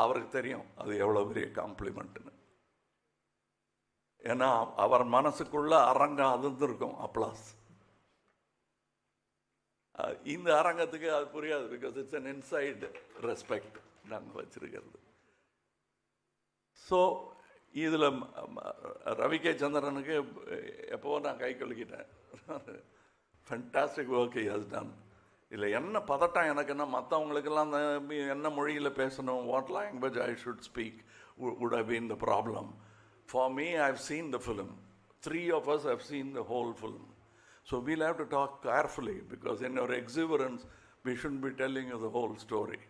அவருக்கு தெரியும் அது எவ்வளோ பெரிய காம்ப்ளிமெண்ட்டுன்னு. ஏன்னா அவர் மனசுக்குள்ள அரங்கம் அதிர்ந்துருக்கும், அப்ளாஸ். இந்த அரங்கத்துக்கு அது புரியாது. Because it's an inside respect நாங்கள் வச்சிருக்கிறது. ஸோ இதில் ரவி கே சந்திரனுக்கு எப்போவோ நான் கை கொலுக்கிட்டேன். Fantastic work he has done. இதில் என்ன பதட்டம் எனக்குன்னா, மற்றவங்களுக்கெல்லாம் அந்த என்ன மொழியில் பேசணும், what language I should speak would have been the problem. For me, I've seen the film. 3 of us have seen the whole film. So we'll have to talk carefully, because in our exuberance, we shouldn't be telling you the whole story.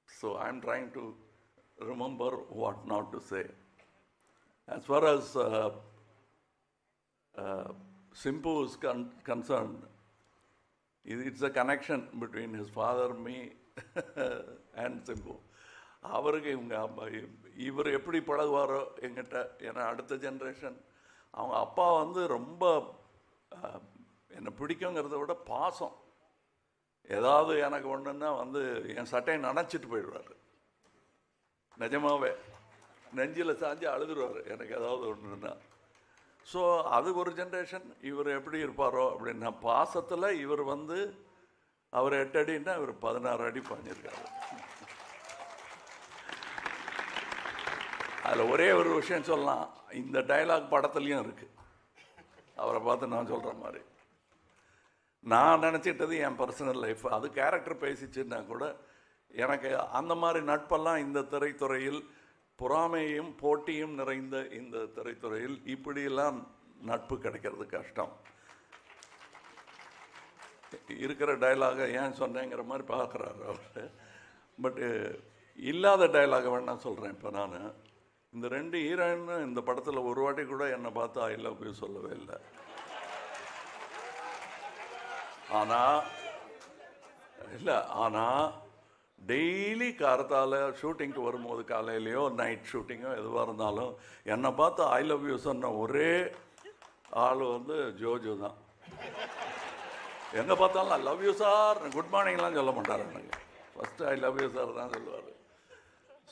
So I'm trying to remember what not to say. As far as Simpu is concerned, it's a connection between his father, me, and Simpu. அவருக்கு இவர் எப்படி பழகுவாரோ எங்கிட்ட, ஏன்னா அடுத்த ஜென்ரேஷன். அவங்க அப்பா வந்து ரொம்ப என்னை பிடிக்குங்கிறத விட பாசம். ஏதாவது எனக்கு ஒன்றுன்னா வந்து என் சட்டையை நனைச்சிட்டு போயிடுவார். நிஜமாவே நெஞ்சில் சாஞ்சு அழுதுருவார் எனக்கு ஏதாவது ஒன்றுன்னா. ஸோ அது ஒரு ஜென்ரேஷன். இவர் எப்படி இருப்பாரோ அப்படின்னா, பாசத்தில் இவர் வந்து அவர் 8 அடின்னா இவர் 16 அடி பண்ணியிருக்காரு. அதில் ஒரே ஒரு விஷயம் சொல்லலாம், இந்த டைலாக் படத்துலையும் இருக்குது. அவரை பார்த்து நான் சொல்கிற மாதிரி நான் நினச்சிட்டது என் பர்சனல் லைஃப், அது கேரக்டர் பேசிச்சுன்னா கூட எனக்கு அந்த மாதிரி நட்பெல்லாம் இந்த திரைத்துறையில், பொறாமையும் போட்டியும் நிறைந்த இந்த திரைத்துறையில் இப்படியெல்லாம் நட்பு கிடைக்கிறது கஷ்டம். இருக்கிற டைலாகை ஏன் சொன்னேங்கிற மாதிரி பார்க்குறாரு அவர். பட்டு இல்லாத டைலாகை வேணா சொல்கிறேன். இப்போ நான் இந்த 2 ஹீரோயின் இந்த படத்தில் ஒரு வாட்டி கூட என்னை பார்த்து ஐ லவ் யூ சொல்லவே இல்லை. ஆனால் டெய்லி காரத்தால் ஷூட்டிங்க்கு வரும்போது, காலையிலையோ நைட் ஷூட்டிங்கோ எதுவாக இருந்தாலும் என்னை பார்த்து ஐ லவ் யூ சொன்ன ஒரே ஆள் வந்து ஜோஜோ தான். எங்கே பார்த்தாலும் I love you sir, good மார்னிங்லாம் சொல்ல மாட்டார் எனக்கு. First I love you sir தான் சொல்லுவார்.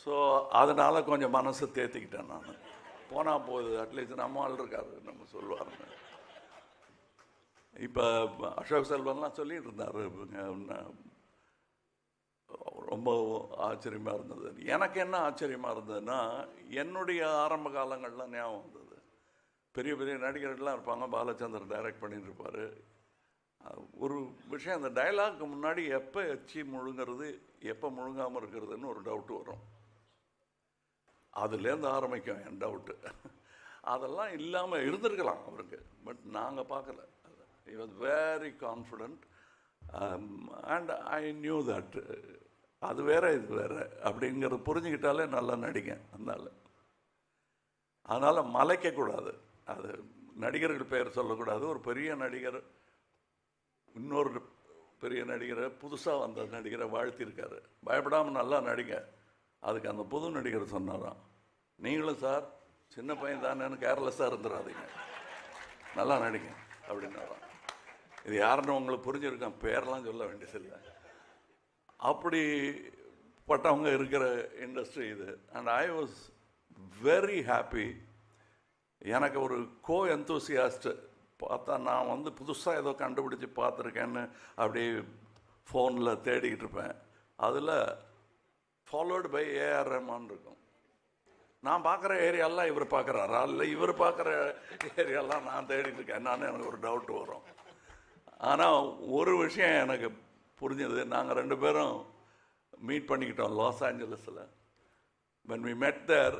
ஸோ அதனால் கொஞ்சம் மனசு தேர்த்திக்கிட்டேன் நான். போனால் போகுது, அட்லீஸ்ட் நம்ம ஆள் இருக்காரு நம்ம சொல்லுவாருன்னு. இப்போ அசோக் செல்வன்லாம் சொல்லிட்டு இருந்தார், ரொம்ப ஆச்சரியமாக இருந்தது. எனக்கு என்ன ஆச்சரியமாக இருந்ததுன்னா, என்னுடைய ஆரம்ப காலங்கள்லாம் ஞாபகம் வந்தது. பெரிய பெரிய நடிகர்கள்லாம் இருப்பாங்க, பாலச்சந்தர் டைரக்ட் பண்ணிட்டு இருப்பார். ஒரு விஷயம், அந்த டைலாக்கு முன்னாடி எப்போ எச்சி முழுங்கிறது எப்போ முழுங்காமல் இருக்கிறதுன்னு ஒரு டவுட் வரும். அதுலேருந்து ஆரம்பிக்கும் என் டவுட்டு. அதெல்லாம் இல்லாமல் இருந்திருக்கலாம் அவருக்கு, பட் நாங்கள் பார்க்கல. he was very confident and I knew that அது வேற இது வேற அப்படிங்கிறது புரிஞ்சுக்கிட்டாலே நல்லா நடிங்க. அதனால் மலைக்கக்கூடாது. அது நடிகர்கள் பெயர் சொல்லக்கூடாது. ஒரு பெரிய நடிகர் இன்னொரு பெரிய நடிகரை, புதுசாக வந்த நடிகரை வாழ்த்திருக்காரு, பயப்படாமல் நல்லா நடிங்க. அதுக்கு அந்த புது நடிகர் சொன்னாராம், நீங்களும் சார் சின்ன பையன் தானேன்னு கேர்லெஸ்ஸாக இருந்துடாதீங்க, நல்லா நடிங்க அப்படின்னாராம். இது யாருன்னு உங்களுக்கு புரிஞ்சிருக்கேன், பேரெலாம் சொல்ல வேண்டியதில்லை. அப்படிப்பட்டவங்க இருக்கிற இண்டஸ்ட்ரி இது. And I was very happy. எனக்கு ஒரு கோ எந்தூசியாஸ்ட் பார்த்தா, நான் வந்து புதுசாக ஏதோ கண்டுபிடிச்சி பார்த்துருக்கேன்னு அப்படியே ஃபோனில் தேடிக்கிட்டு இருப்பேன். அதில் ஃபாலோடு பை ஏஆர் ரஹ்மான் இருக்கும். நான் பார்க்குற ஏரியாலாம் இவர் பார்க்குறாரா, இல்லை இவர் பார்க்குற ஏரியாலாம் நான் தேடிட்டு இருக்கேன் நான், எனக்கு ஒரு டவுட் வரும். ஆனால் ஒரு விஷயம் எனக்கு புரிஞ்சது, நாங்கள் 2 பேரும் மீட் பண்ணிக்கிட்டோம் லாஸ் ஏஞ்சலஸில். when we met there,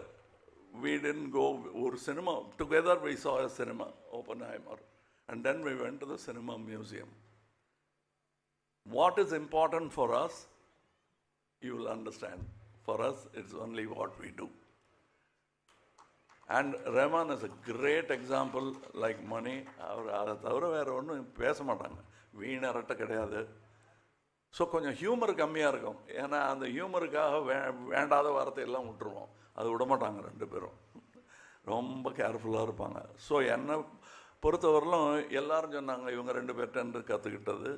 we didn't go ஒரு cinema together, we saw a cinema, Oppenheimer, and then we went to the cinema museum. What is important for us, you will understand. For us, it's only what we do. And Rahman is a great example, like Mani. அதை தவிர வேறு ஒன்றும் பேச மாட்டாங்க, வீணரட்ட கிடையாது. ஸோ கொஞ்சம் ஹியூமர் கம்மியாக இருக்கும். ஏன்னா அந்த ஹியூமருக்காக வேண்டாத வார்த்தையெல்லாம் விட்டுருவோம், அது விட மாட்டாங்க 2 பேரும். ரொம்ப கேர்ஃபுல்லாக இருப்பாங்க. ஸோ என்னை பொறுத்தவரையிலும் எல்லாரும் சொன்னாங்க, இவங்க 2 பேர்கிட்ட கற்றுக்கிட்டது,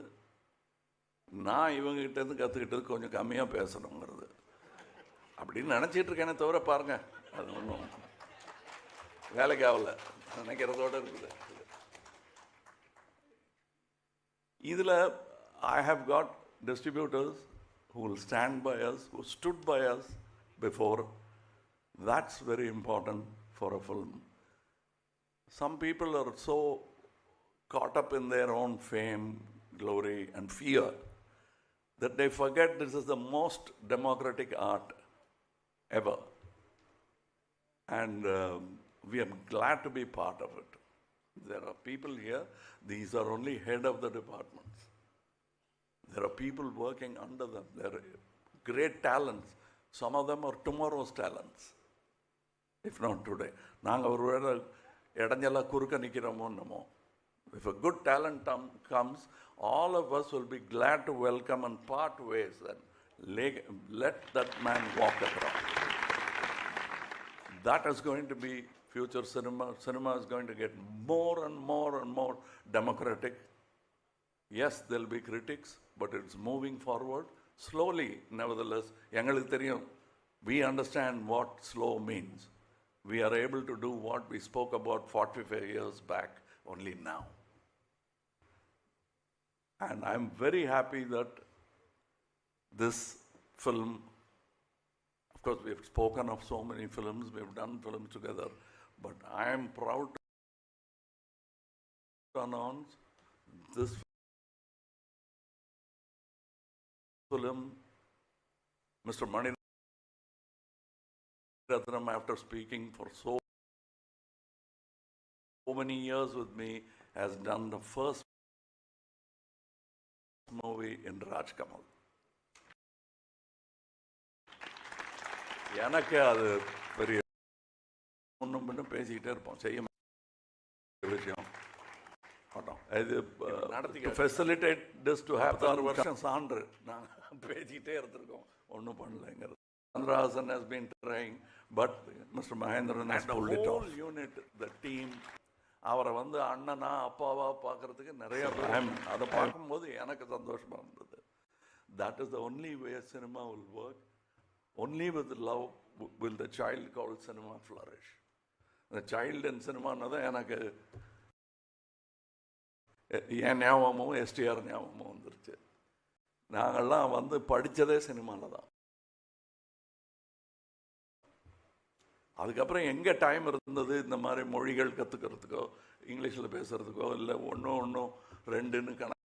நான் இவங்ககிட்டேருந்து கற்றுக்கிட்டது கொஞ்சம் கம்மியாக பேசணுங்கிறது அப்படின்னு நினச்சிட்டு இருக்கேனே தவிர, பாருங்கள் அது ஒன்றும் வேலைக்கு ஆகலை, நினைக்கிறதோடு இருக்குது. இதில் I have got distributors who will stand by us, who stood by us before. That's very important for a film. Some people are so caught up in their own fame, glory, and fear that they forget this is the most democratic art ever. And we are glad to be part of it. There are people here, these are only head of the departments. There are people working under them. There are great talents. Some of them are tomorrow's talents, if not today. If a good talent comes, all of us will be glad to welcome and part ways and let that man walk across. That is going to be future cinema. Cinema is going to get more and more and more democratic. Yes, there will be critics, but it's moving forward slowly. Nevertheless, we understand what slow means. We are able to do what we spoke about 45 years back only now. And I'm very happy that this film, of course, we've spoken of so many films, we've done films together, but I am proud to announce this film, Mr. Mani Ratnam, after speaking for so many years with me, has done the first movie in Rajkamal. எனக்கு அது பெரிய ஒன்றும் பின்னும் பேசிக்கிட்டே இருப்போம், செய்ய விஷயம் மாட்டோம். இது to facilitate this to happen, 6 வருஷம் சான்று நாங்கள் பேசிக்கிட்டே இருந்திருக்கோம், ஒன்றும் பண்ணலைங்கிறது. Chandra has been trying, but Mr. Mahendran has pulled it off. The whole unit, the team, அவரை வந்து அண்ணனா அப்பாவா பார்க்கறதுக்கு நிறைய அதை பார்க்கும்போது எனக்கு சந்தோஷமா இருந்தது. That is the only way cinema will work. Only with love will the child called cinema flourish. The child in cinema தான் எனக்கு என் ஞாபகமும் எஸ்டிஆர் ஞாபகமும் வந்துருச்சு. நாங்கள்லாம் வந்து படித்ததே சினிமாவில் தான். அதுக்கப்புறம் எங்கே டைம் இருந்தது இந்த மாதிரி மொழிகள் கற்றுக்கிறதுக்கோ, இங்கிலீஷில் பேசுகிறதுக்கோ, இல்லை ஒன்றும் ரெண்டுன்னு கணக்கு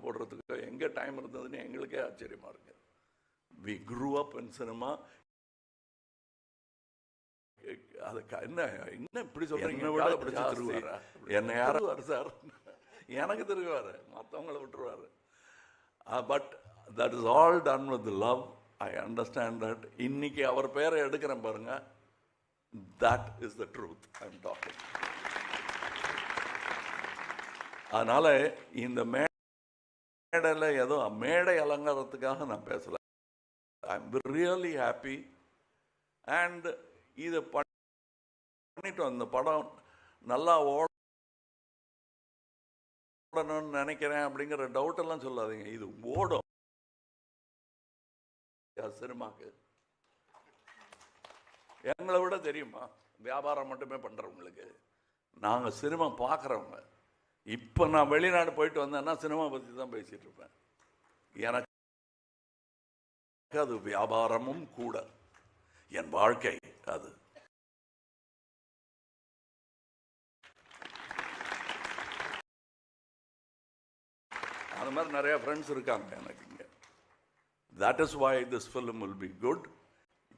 போடுறதுக்கோ எங்கே டைம் இருந்ததுன்னு எங்களுக்கே ஆச்சரியமாக இருக்கு. We grew up in cinema. அது என்ன இப்படி சொல்கிறீங்க? என்னை யாரும் சார் எனக்கு திருவார், மற்றவங்களை விட்டுருவார். But that is all done with love. I understand that. இன்னைக்கு அவர் பேரை எடுக்கிறேன் பாருங்க. That is the truth I'm talking. அதனால இந்த மேடையில் ஏதோ மேடை அலங்காரத்துக்காக நான் பேசல. I'm really happy. And இதை பண்ணிட்டோம். இந்த படம் நல்லா ஓடணும்னு நினைக்கிறேன் அப்படிங்கிற டவுட் எல்லாம் சொல்லாதீங்க. இது ஓடும். சினிமாக்கு எங்களை விட தெரியுமா வியாபாரம் மட்டுமே பண்றவங்களுக்கு? நாங்கள் சினிமா பார்க்குறவங்க. இப்போ நான் வெளிநாடு போயிட்டு வந்தேன்னா சினிமா பற்றி தான் பேசிட்டு இருப்பேன். எனக்கு அது வியாபாரமும் கூட, என் வாழ்க்கை அது. அது மாதிரி நிறைய ஃப்ரெண்ட்ஸ் இருக்காங்க எனக்கு இங்கே. That is why this film will be good,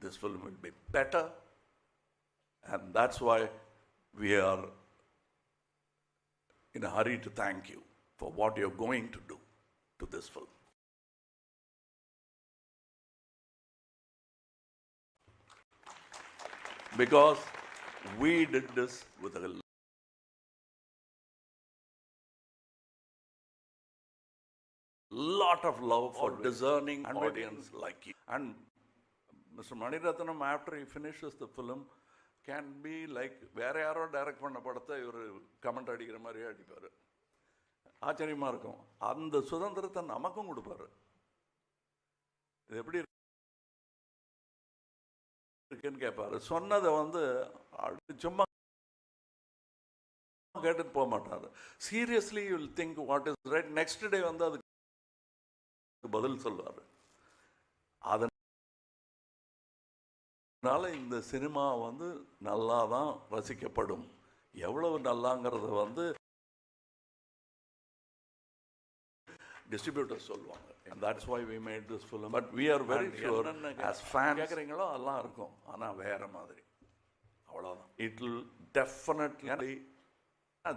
this film will be better, and that's why we are in a hurry to thank you for what you're going to do to this film. Because we did this with a lot of love for discerning audience like you. And Mr. Mani Ratnam, after he finishes the film, can be like வேற யாரோ டைரக்ட் பண்ண படத்தை இவர் கமெண்ட் அடிக்கிற மாதிரியே அடிப்பார். ஆச்சரியமா இருக்கும். அந்த சுதந்திரத்தை நமக்கும் கொடுப்பாரு. இது எப்படி இருக்குன்னு கேட்பாரு. சொன்னதை வந்து சும்மா கேட்டுட்டு போக மாட்டாரு. Seriously you will think what is right. Next day வந்து அதுக்கு பதில் சொல்வார். அதனால இந்த சினிமா வந்து நல்லா தான் ரசிக்கப்படும். எவ்வளவு நல்லாங்கிறத வந்து டிஸ்ட்ரிபியூட்டர்ஸ் சொல்லுவாங்க. And that's why we made this film. But we are very sure as fans கேட்குறீங்களோ அதெல்லாம் இருக்கும், ஆனால் வேற மாதிரி. அவ்வளோதான். It will definitely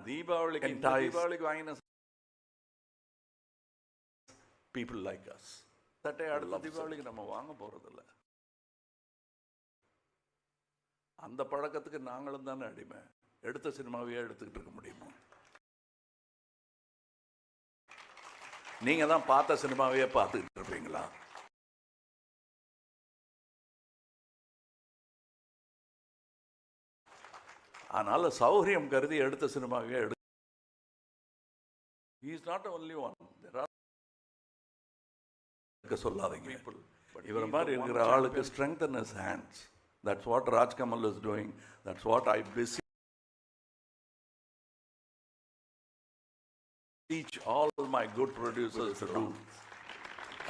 தீபாவளிக்கு வாங்கின people like us. சட்டை அடுத்த தீபாவளிக்கு நம்ம வாங்க போகிறதில்ல. அந்த பழக்கத்துக்கு நாங்களும் தானே அடிமை. எடுத்த சினிமாவையே எடுத்துக்கிட்டு இருக்க முடியுமா? நீங்க தான் பார்த்த சினிமாவையே பார்த்துக்கிட்டு இருப்பீங்களா? அதனால சௌகரியம் கருதி எடுத்த சினிமாவையே He is not the only one. There are சொல்லாதீங்க. இவர மாதிரி இருக்கிற ஆளுக்கு strengthen his hands. That's what Raj Kamal is doing. That's what I teach all my good producers to do.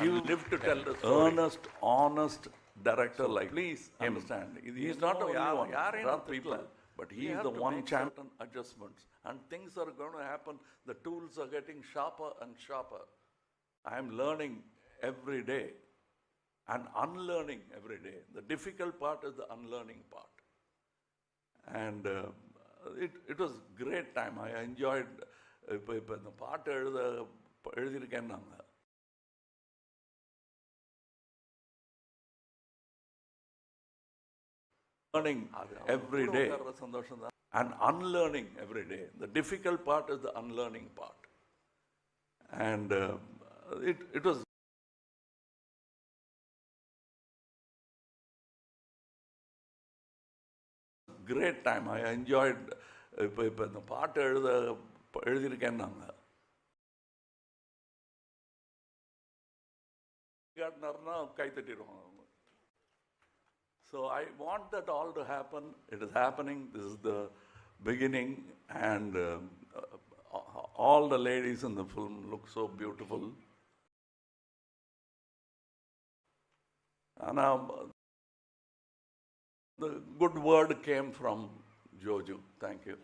You live to tell the story. Earnest, honest director like, please understand. He is not the only one. There are people, but he is the one champion adjustments. And things are going to happen. The tools are getting sharper and sharper. I am learning every day and unlearning every day. The difficult part is the unlearning part. And it was great time. I enjoyed. இப்போ இந்த பாட்டு எழுதியிருக்கேன் நாங்கள். Learning every day and unlearning every day. The difficult part is the unlearning part. And it was great time. I enjoyed. இப்போ இந்த பாட்டு எழுதியிருக்கேன் நாங்கள். காட்டினார்னா கை தட்டிடுவோம். So I want that all to happen. It is happening. This is the beginning, and all the ladies in the film look so beautiful. And the good word came from Joju. Thank you.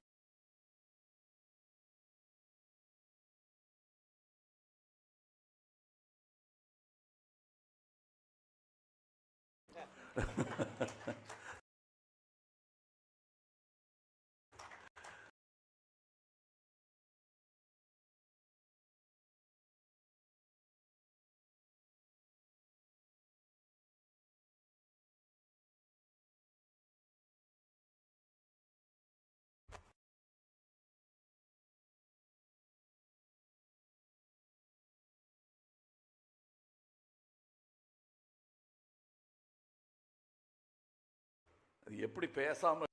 எப்படி பேசாம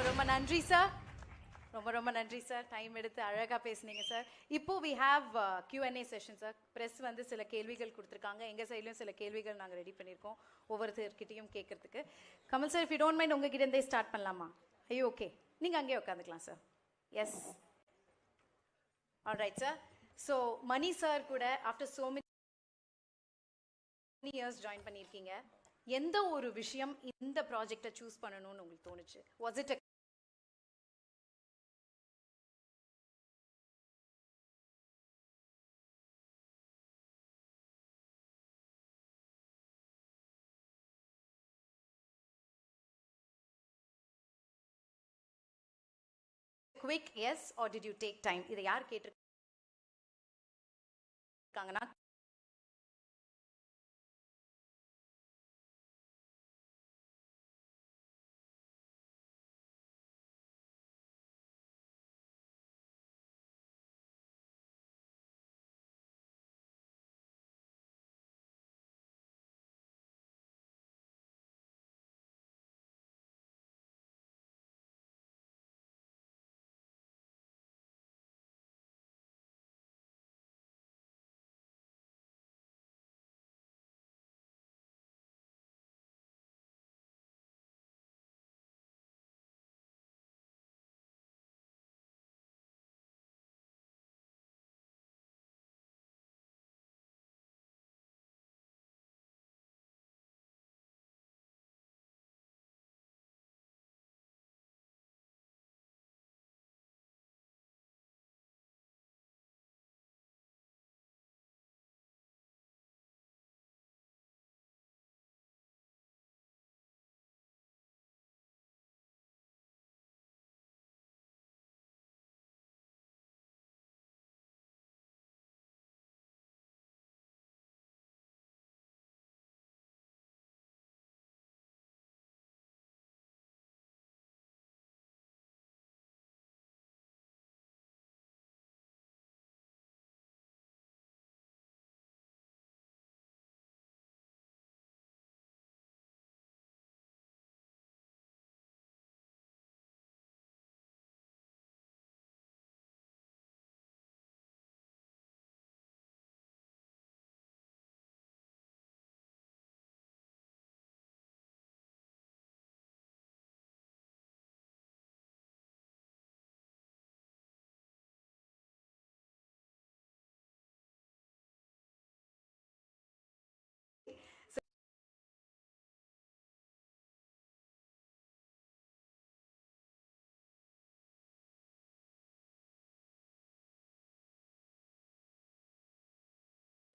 ரொம்ப நன்றி சார். ரொம்ப நன்றி சார். டைம் எடுத்து அழகாக பேசுனீங்க சார். இப்போ we have Q&A session sir. Press வந்து சில கேள்விகள் கொடுத்துருக்காங்க. எங்கள் சைட்லையும் சில கேள்விகள் நாங்கள் ரெடி பண்ணியிருக்கோம் ஒவ்வொருத்தர்கிட்டையும் கேட்கறதுக்கு. Kamal sir, if you don't mind உங்ககிட்ட இருந்தே ஸ்டார்ட் பண்ணலாமா? ஐயோ ஓகே, நீங்கள் அங்கேயே உட்காந்துக்கலாம் sir. Yes, alright sir. So Mani sir கூட after so many years join பண்ணியிருக்கீங்க. எந்த ஒரு விஷயம் இந்த ப்ராஜெக்டை சூஸ் பண்ணணும்னு உங்களுக்கு தோணுச்சு? Was it quick yes or did you take time? இதை யார் கேட்டிருக்காங்கன்னா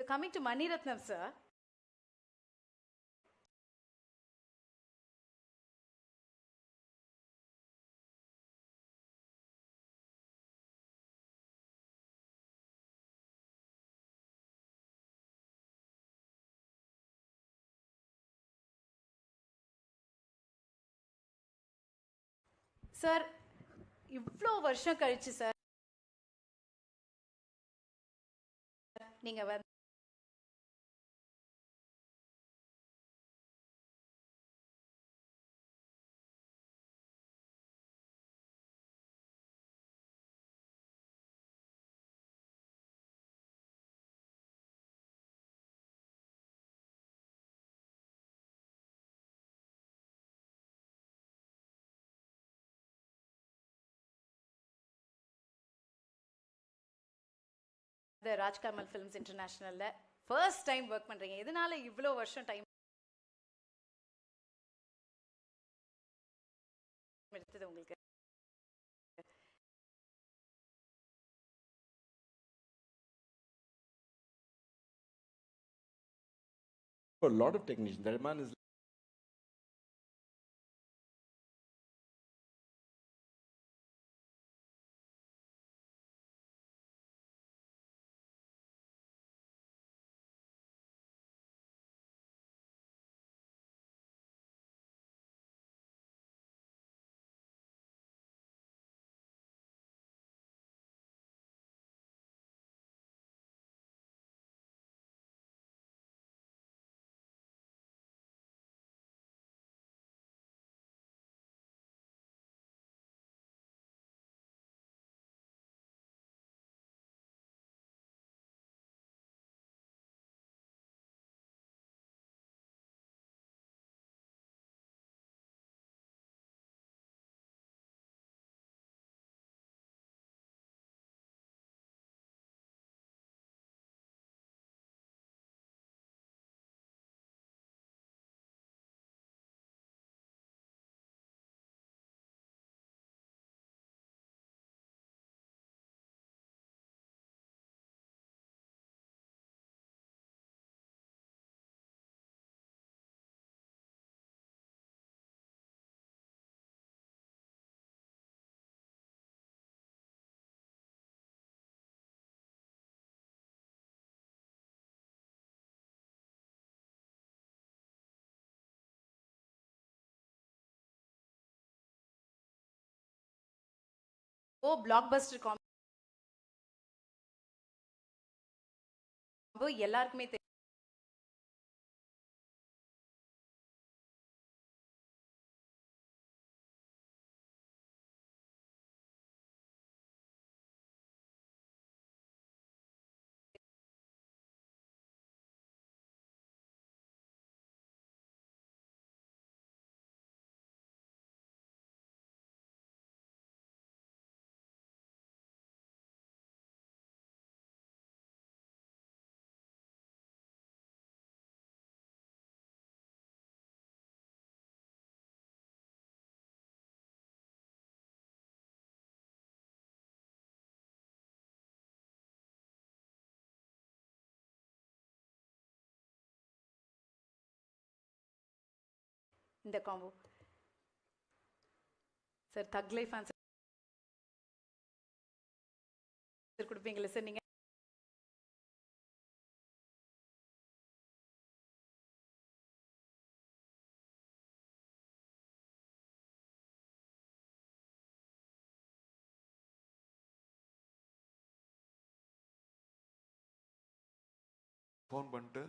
coming to Maniratnam, sir. Sir இவ்வளோ வருஷம் கழிச்சு சார் நீங்க வந்து ராஜ்கமல் ஃபிலிம்ஸ் இன்டர்நேஷனல்ல ஃபர்ஸ்ட் டைம் ஒர்க் பண்றீங்க. எதனால இவ்வளோ வருஷம் டைம் எடுத்தது உங்களுக்கு? A lot of technicians. That man is oh blockbuster combo எல்லாருக்குமே தெரியும். இந்த combo sir thug life answer கொடுப்பீங்களா சார் நீங்க? ஃபோன் பண்ணிட்டு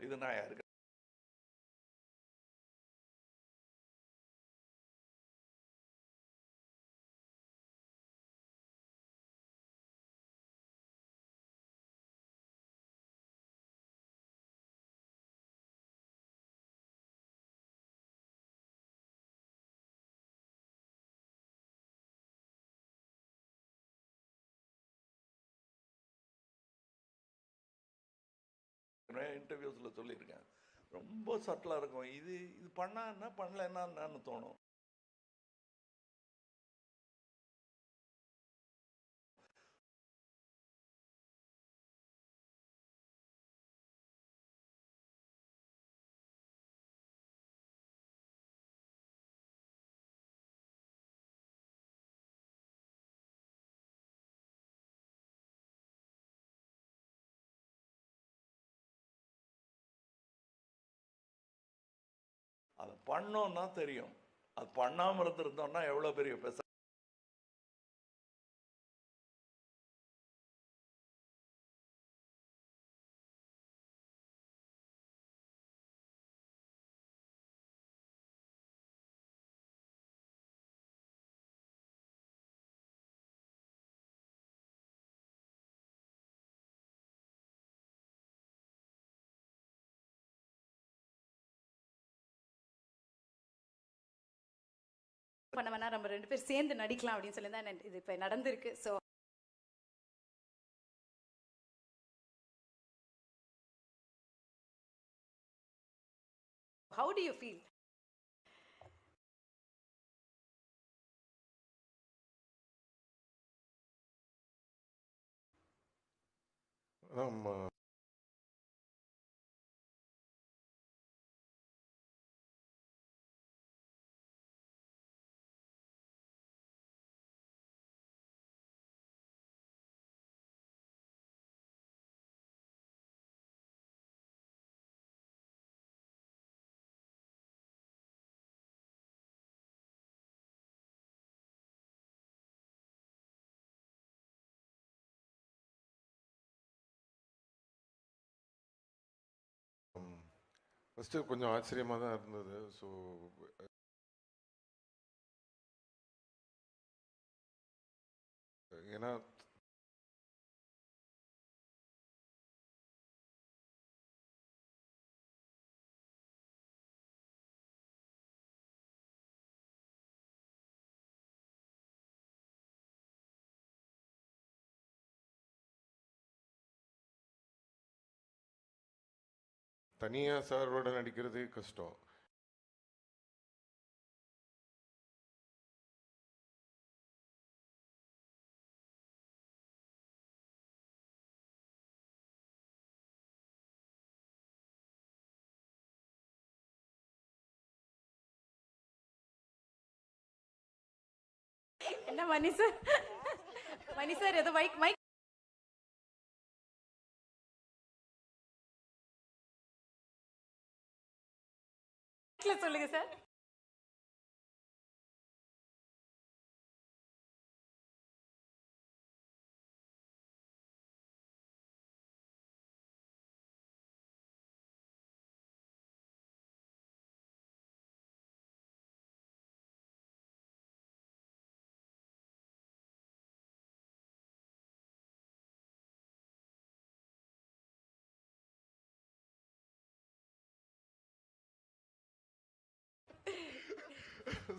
இது நான் யாருக்கு இன்டர்வியூஸில் சொல்லியிருக்கேன். ரொம்ப சட்டிலாக இருக்கும். இது பண்ணா என்ன, பண்ணல என்னன்னு தோணும். அதை பண்ணோன்னா தெரியும். அது பண்ணாமல் இருந்திருந்தோம்னா எவ்வளோ பெரிய பேச. பண்ண வேணா நம்ம 2 பேர் சேர்ந்து நடிக்கலாம் அப்படின்னு சொல்லி தான் இது இப்போ நடந்திருக்கு. So how do you feel? First கொஞ்சம் ஆச்சரியமாக தான் இருந்தது. ஸோ ஏன்னா தனியாக சாரோட நடிக்கிறதே கஷ்டம். என்ன மணி சார் ஏதோ மைக்ல சொல்லுங்க சார்.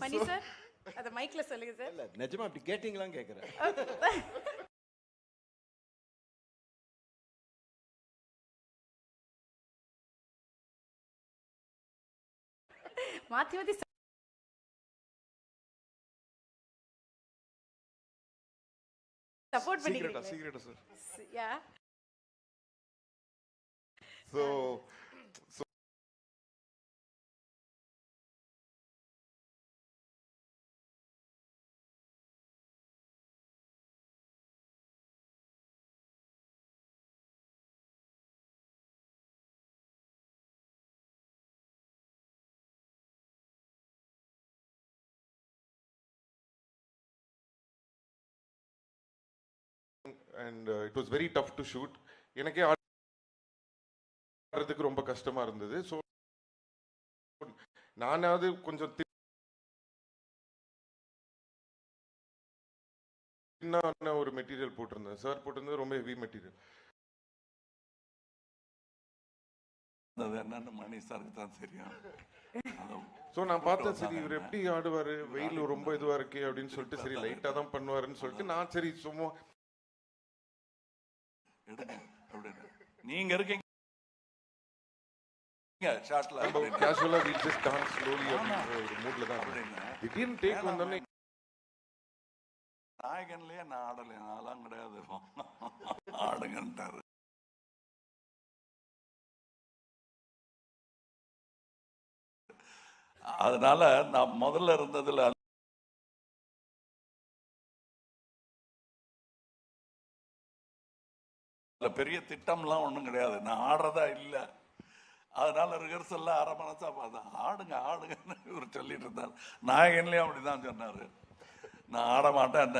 மணி சார் அத மைக்ல சொல்லுங்க சார். இல்ல நிஜமா அப்படி கேட்டிங்களான்னு கேக்குறேன். மாத்தி சப்போர்ட் பண்ணிக்கிறீங்க. சீக்ரெட்டா sir. Yeah. So and it was very tough to shoot. எனக்கே வர்றதுக்கு ரொம்ப கஷ்டமா இருந்தது. ஸோ நானாவது கொஞ்சம் தின்னான ஒரு மெட்டீரியல் போட்டிருந்தேன். சார் போட்டிருந்தது ரொம்ப ஹெவி மெட்டீரியல். அது என்னன்னு மணி சாருக்கு தான் தெரியும். ஸோ நான் பார்த்தேன், சரி இவர் எப்படி ஆடுவார், வெயில் ரொம்ப இதுவாக இருக்கு அப்படின்னு சொல்லிட்டு, சரி லைட்டாக தான் பண்ணுவாருன்னு சொல்லிட்டு நான் சரி சும்மா எடுங்க அப்படின்னு. நீங்க இருக்கீங்க ஷார்ட்ல கேஷுவலா வி ஜஸ்ட் டான்ஸ் ஸ்லோலி அப்படின்ற ஒரு மூட்ல தான் திடீர்னு டேக் வந்தோடனே நாயகன்லயே நான் ஆடலையா, நான்லாம் கிடையாது ஆடுங்கன்ட்டாரு. அதனால நான் முதல்ல இருந்ததுல பெரிய திட்டம்லாம் ஒன்றும் கிடையாது, நான் ஆடுறதா இல்லை. அதனால ரிஹர்சல்ல அரை மனசா பார்த்தா ஆடுங்க ஆடுங்கன்னு இவர் சொல்லிட்டு இருந்தார். நாயகன்லயும் அப்படிதான் சொன்னாரு, நான் ஆட மாட்டேன்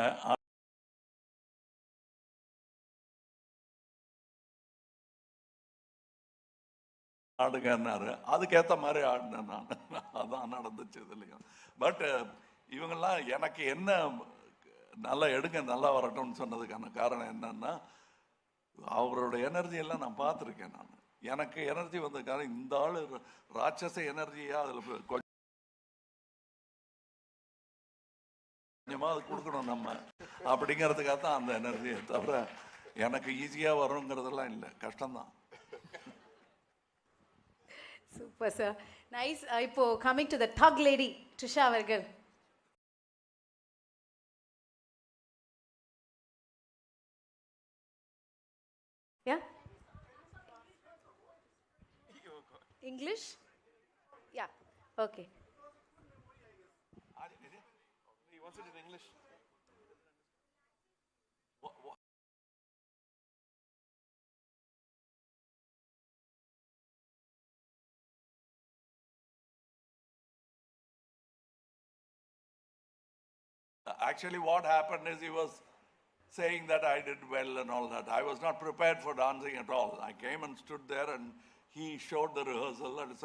ஆடுங்கன்னாரு. அதுக்கேற்ற மாதிரி ஆடினேன் நான். அதான் நடந்துச்சு இதுலையும். பட் இவங்கெல்லாம் எனக்கு என்ன நல்லா எடுங்க நல்லா வரட்டும்னு சொன்னதுக்கான காரணம் என்னன்னா, அவரோட எனர்ஜி எல்லாம் நான் பார்த்துருக்கேன். நான் எனக்கு எனர்ஜி வந்ததுக்காக இந்த ஆள் ராட்சச எனர்ஜியா அதில் கொஞ்சமாக அது கொடுக்கணும் நம்ம அப்படிங்கிறதுக்காக தான் அந்த எனர்ஜியை தவிர எனக்கு ஈஸியாக வருங்கிறதெல்லாம் இல்லை, கஷ்டம்தான். Super sir, nice. இப்போ கமிங் டு த தக் லேடி ட்ரிஷா அவர்கள். Yeah? English? Yeah, okay. He wants it in English. Actually, what happened is he was saying that I did well and all that. I was not prepared for dancing at all. I came and stood there and he showed the rehearsal. And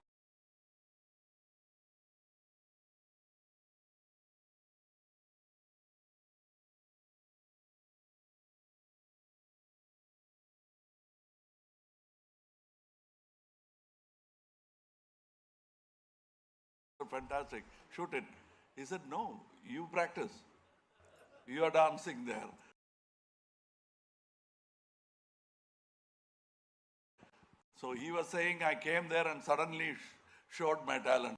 fantastic, shoot it. He said, no, you practice. You are dancing there. So he was saying, I came there and suddenly showed my talent.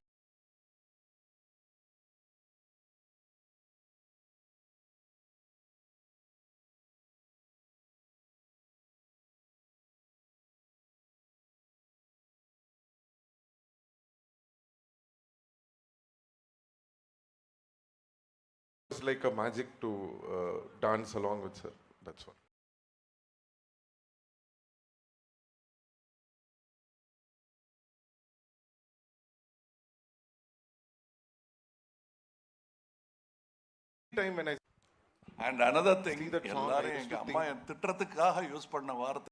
It's like a magic to dance along with sir. That's all. Time when I and another thing, see that song, எல்லாரும் எங்க அம்மா திட்டத்துக்காக யூஸ் பண்ண வார்த்தை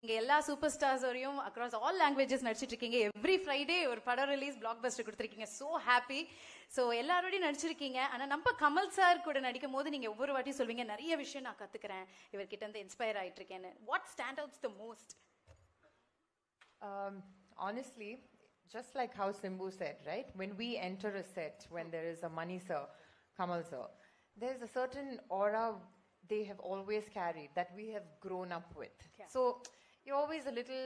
இங்க எல்லா சூப்பர் ஸ்டார்ஸோடையும் அக்ராஸ் ஆல் லாங்குவேஜஸ் நடிச்சிட்டு இருக்கீங்க. எவ்ரி ஃப்ரைடே ஒரு படம் ரிலீஸ் பிளாக் பஸ்டர் கொடுத்துருக்கீங்க. So happy. ஸோ எல்லாரோடையும் நடிச்சிருக்கீங்க. ஆனால் நம்ம கமல் சார் கூட நடிக்கும் போது நீங்கள் ஒவ்வொரு வாட்டியும் சொல்வீங்க, நிறைய விஷயம் நான் கற்றுக்கிறேன், இவர்கிட்ட இருந்து இன்ஸ்பயர் ஆகிட்டு இருக்கேன்னு. What stand outs the most? Honestly, just like how Simbu said, right? When we enter a set, when there is a Mani sir, Kamal sir, there's a certain aura they have always carried that we have grown up with. So you're always a little,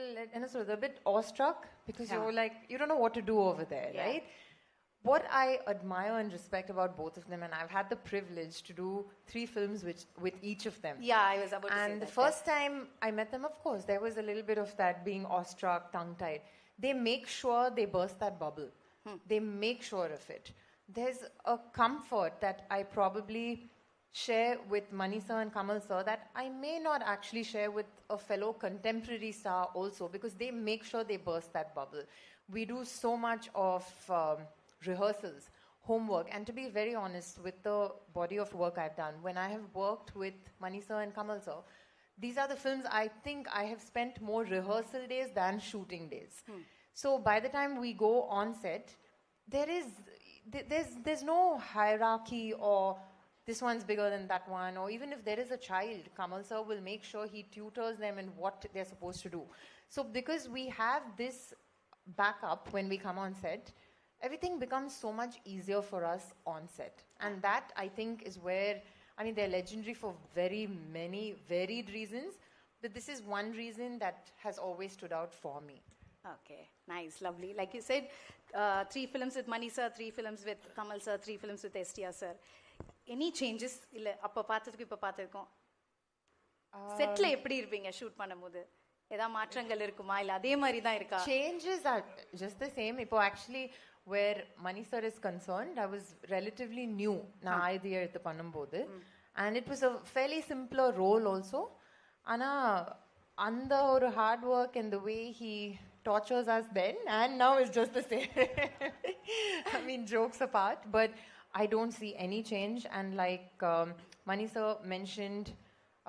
sort of a bit awestruck because you're like, you don't know what to do over there, right? What I admire and respect about both of them, and I've had the privilege to do 3 films with each of them. Yeah, I was about to say And that. the first time I met them, of course, there was a little bit of that being awestruck, tongue-tied. They make sure they burst that bubble. They make sure of it. There's a comfort that I probably share with Mani sir and Kamal sir that I may not actually share with a fellow contemporary star also, because they make sure they burst that bubble. We do so much of rehearsals, homework, and to be very honest, with the body of work I've done, when I have worked with Mani sir and Kamal sir, these are the films I think I have spent more rehearsal days than shooting days. So by the time we go on set, there's no hierarchy or this one's bigger than that one, or even if there is a child, Kamal sir will make sure he tutors them in what they're supposed to do. So because we have this backup when we come on set, everything becomes so much easier for us on set. And that, I think, is where, I mean, they're legendary for very many varied reasons, but this is one reason that has always stood out for me. Okay, nice, lovely. Like you said, 3 films with Mani sir, 3 films with Kamal sir, 3 films with STR sir. Any changes? இல்ல அப்ப பார்த்ததுக்கு இப்ப பார்த்ததுக்கும் செட்ல எப்படி இருப்பீங்க ஷூட் பண்ணும்போது? ஏதா மாற்றங்கள் இருக்குமா இல்ல அதே மாதிரி தான் இருக்கா? Changes are just the same. இப்போ actually where Mani sir is concerned, I was relatively new நான் ஆயுத எழுத்து பண்ணும்போது, and it was a fairly simpler role also. ஆனா அந்த ஒரு hard work and the way he tortures us then and now is just the same. I mean, jokes apart, but I don't see any change. And like Mani sir mentioned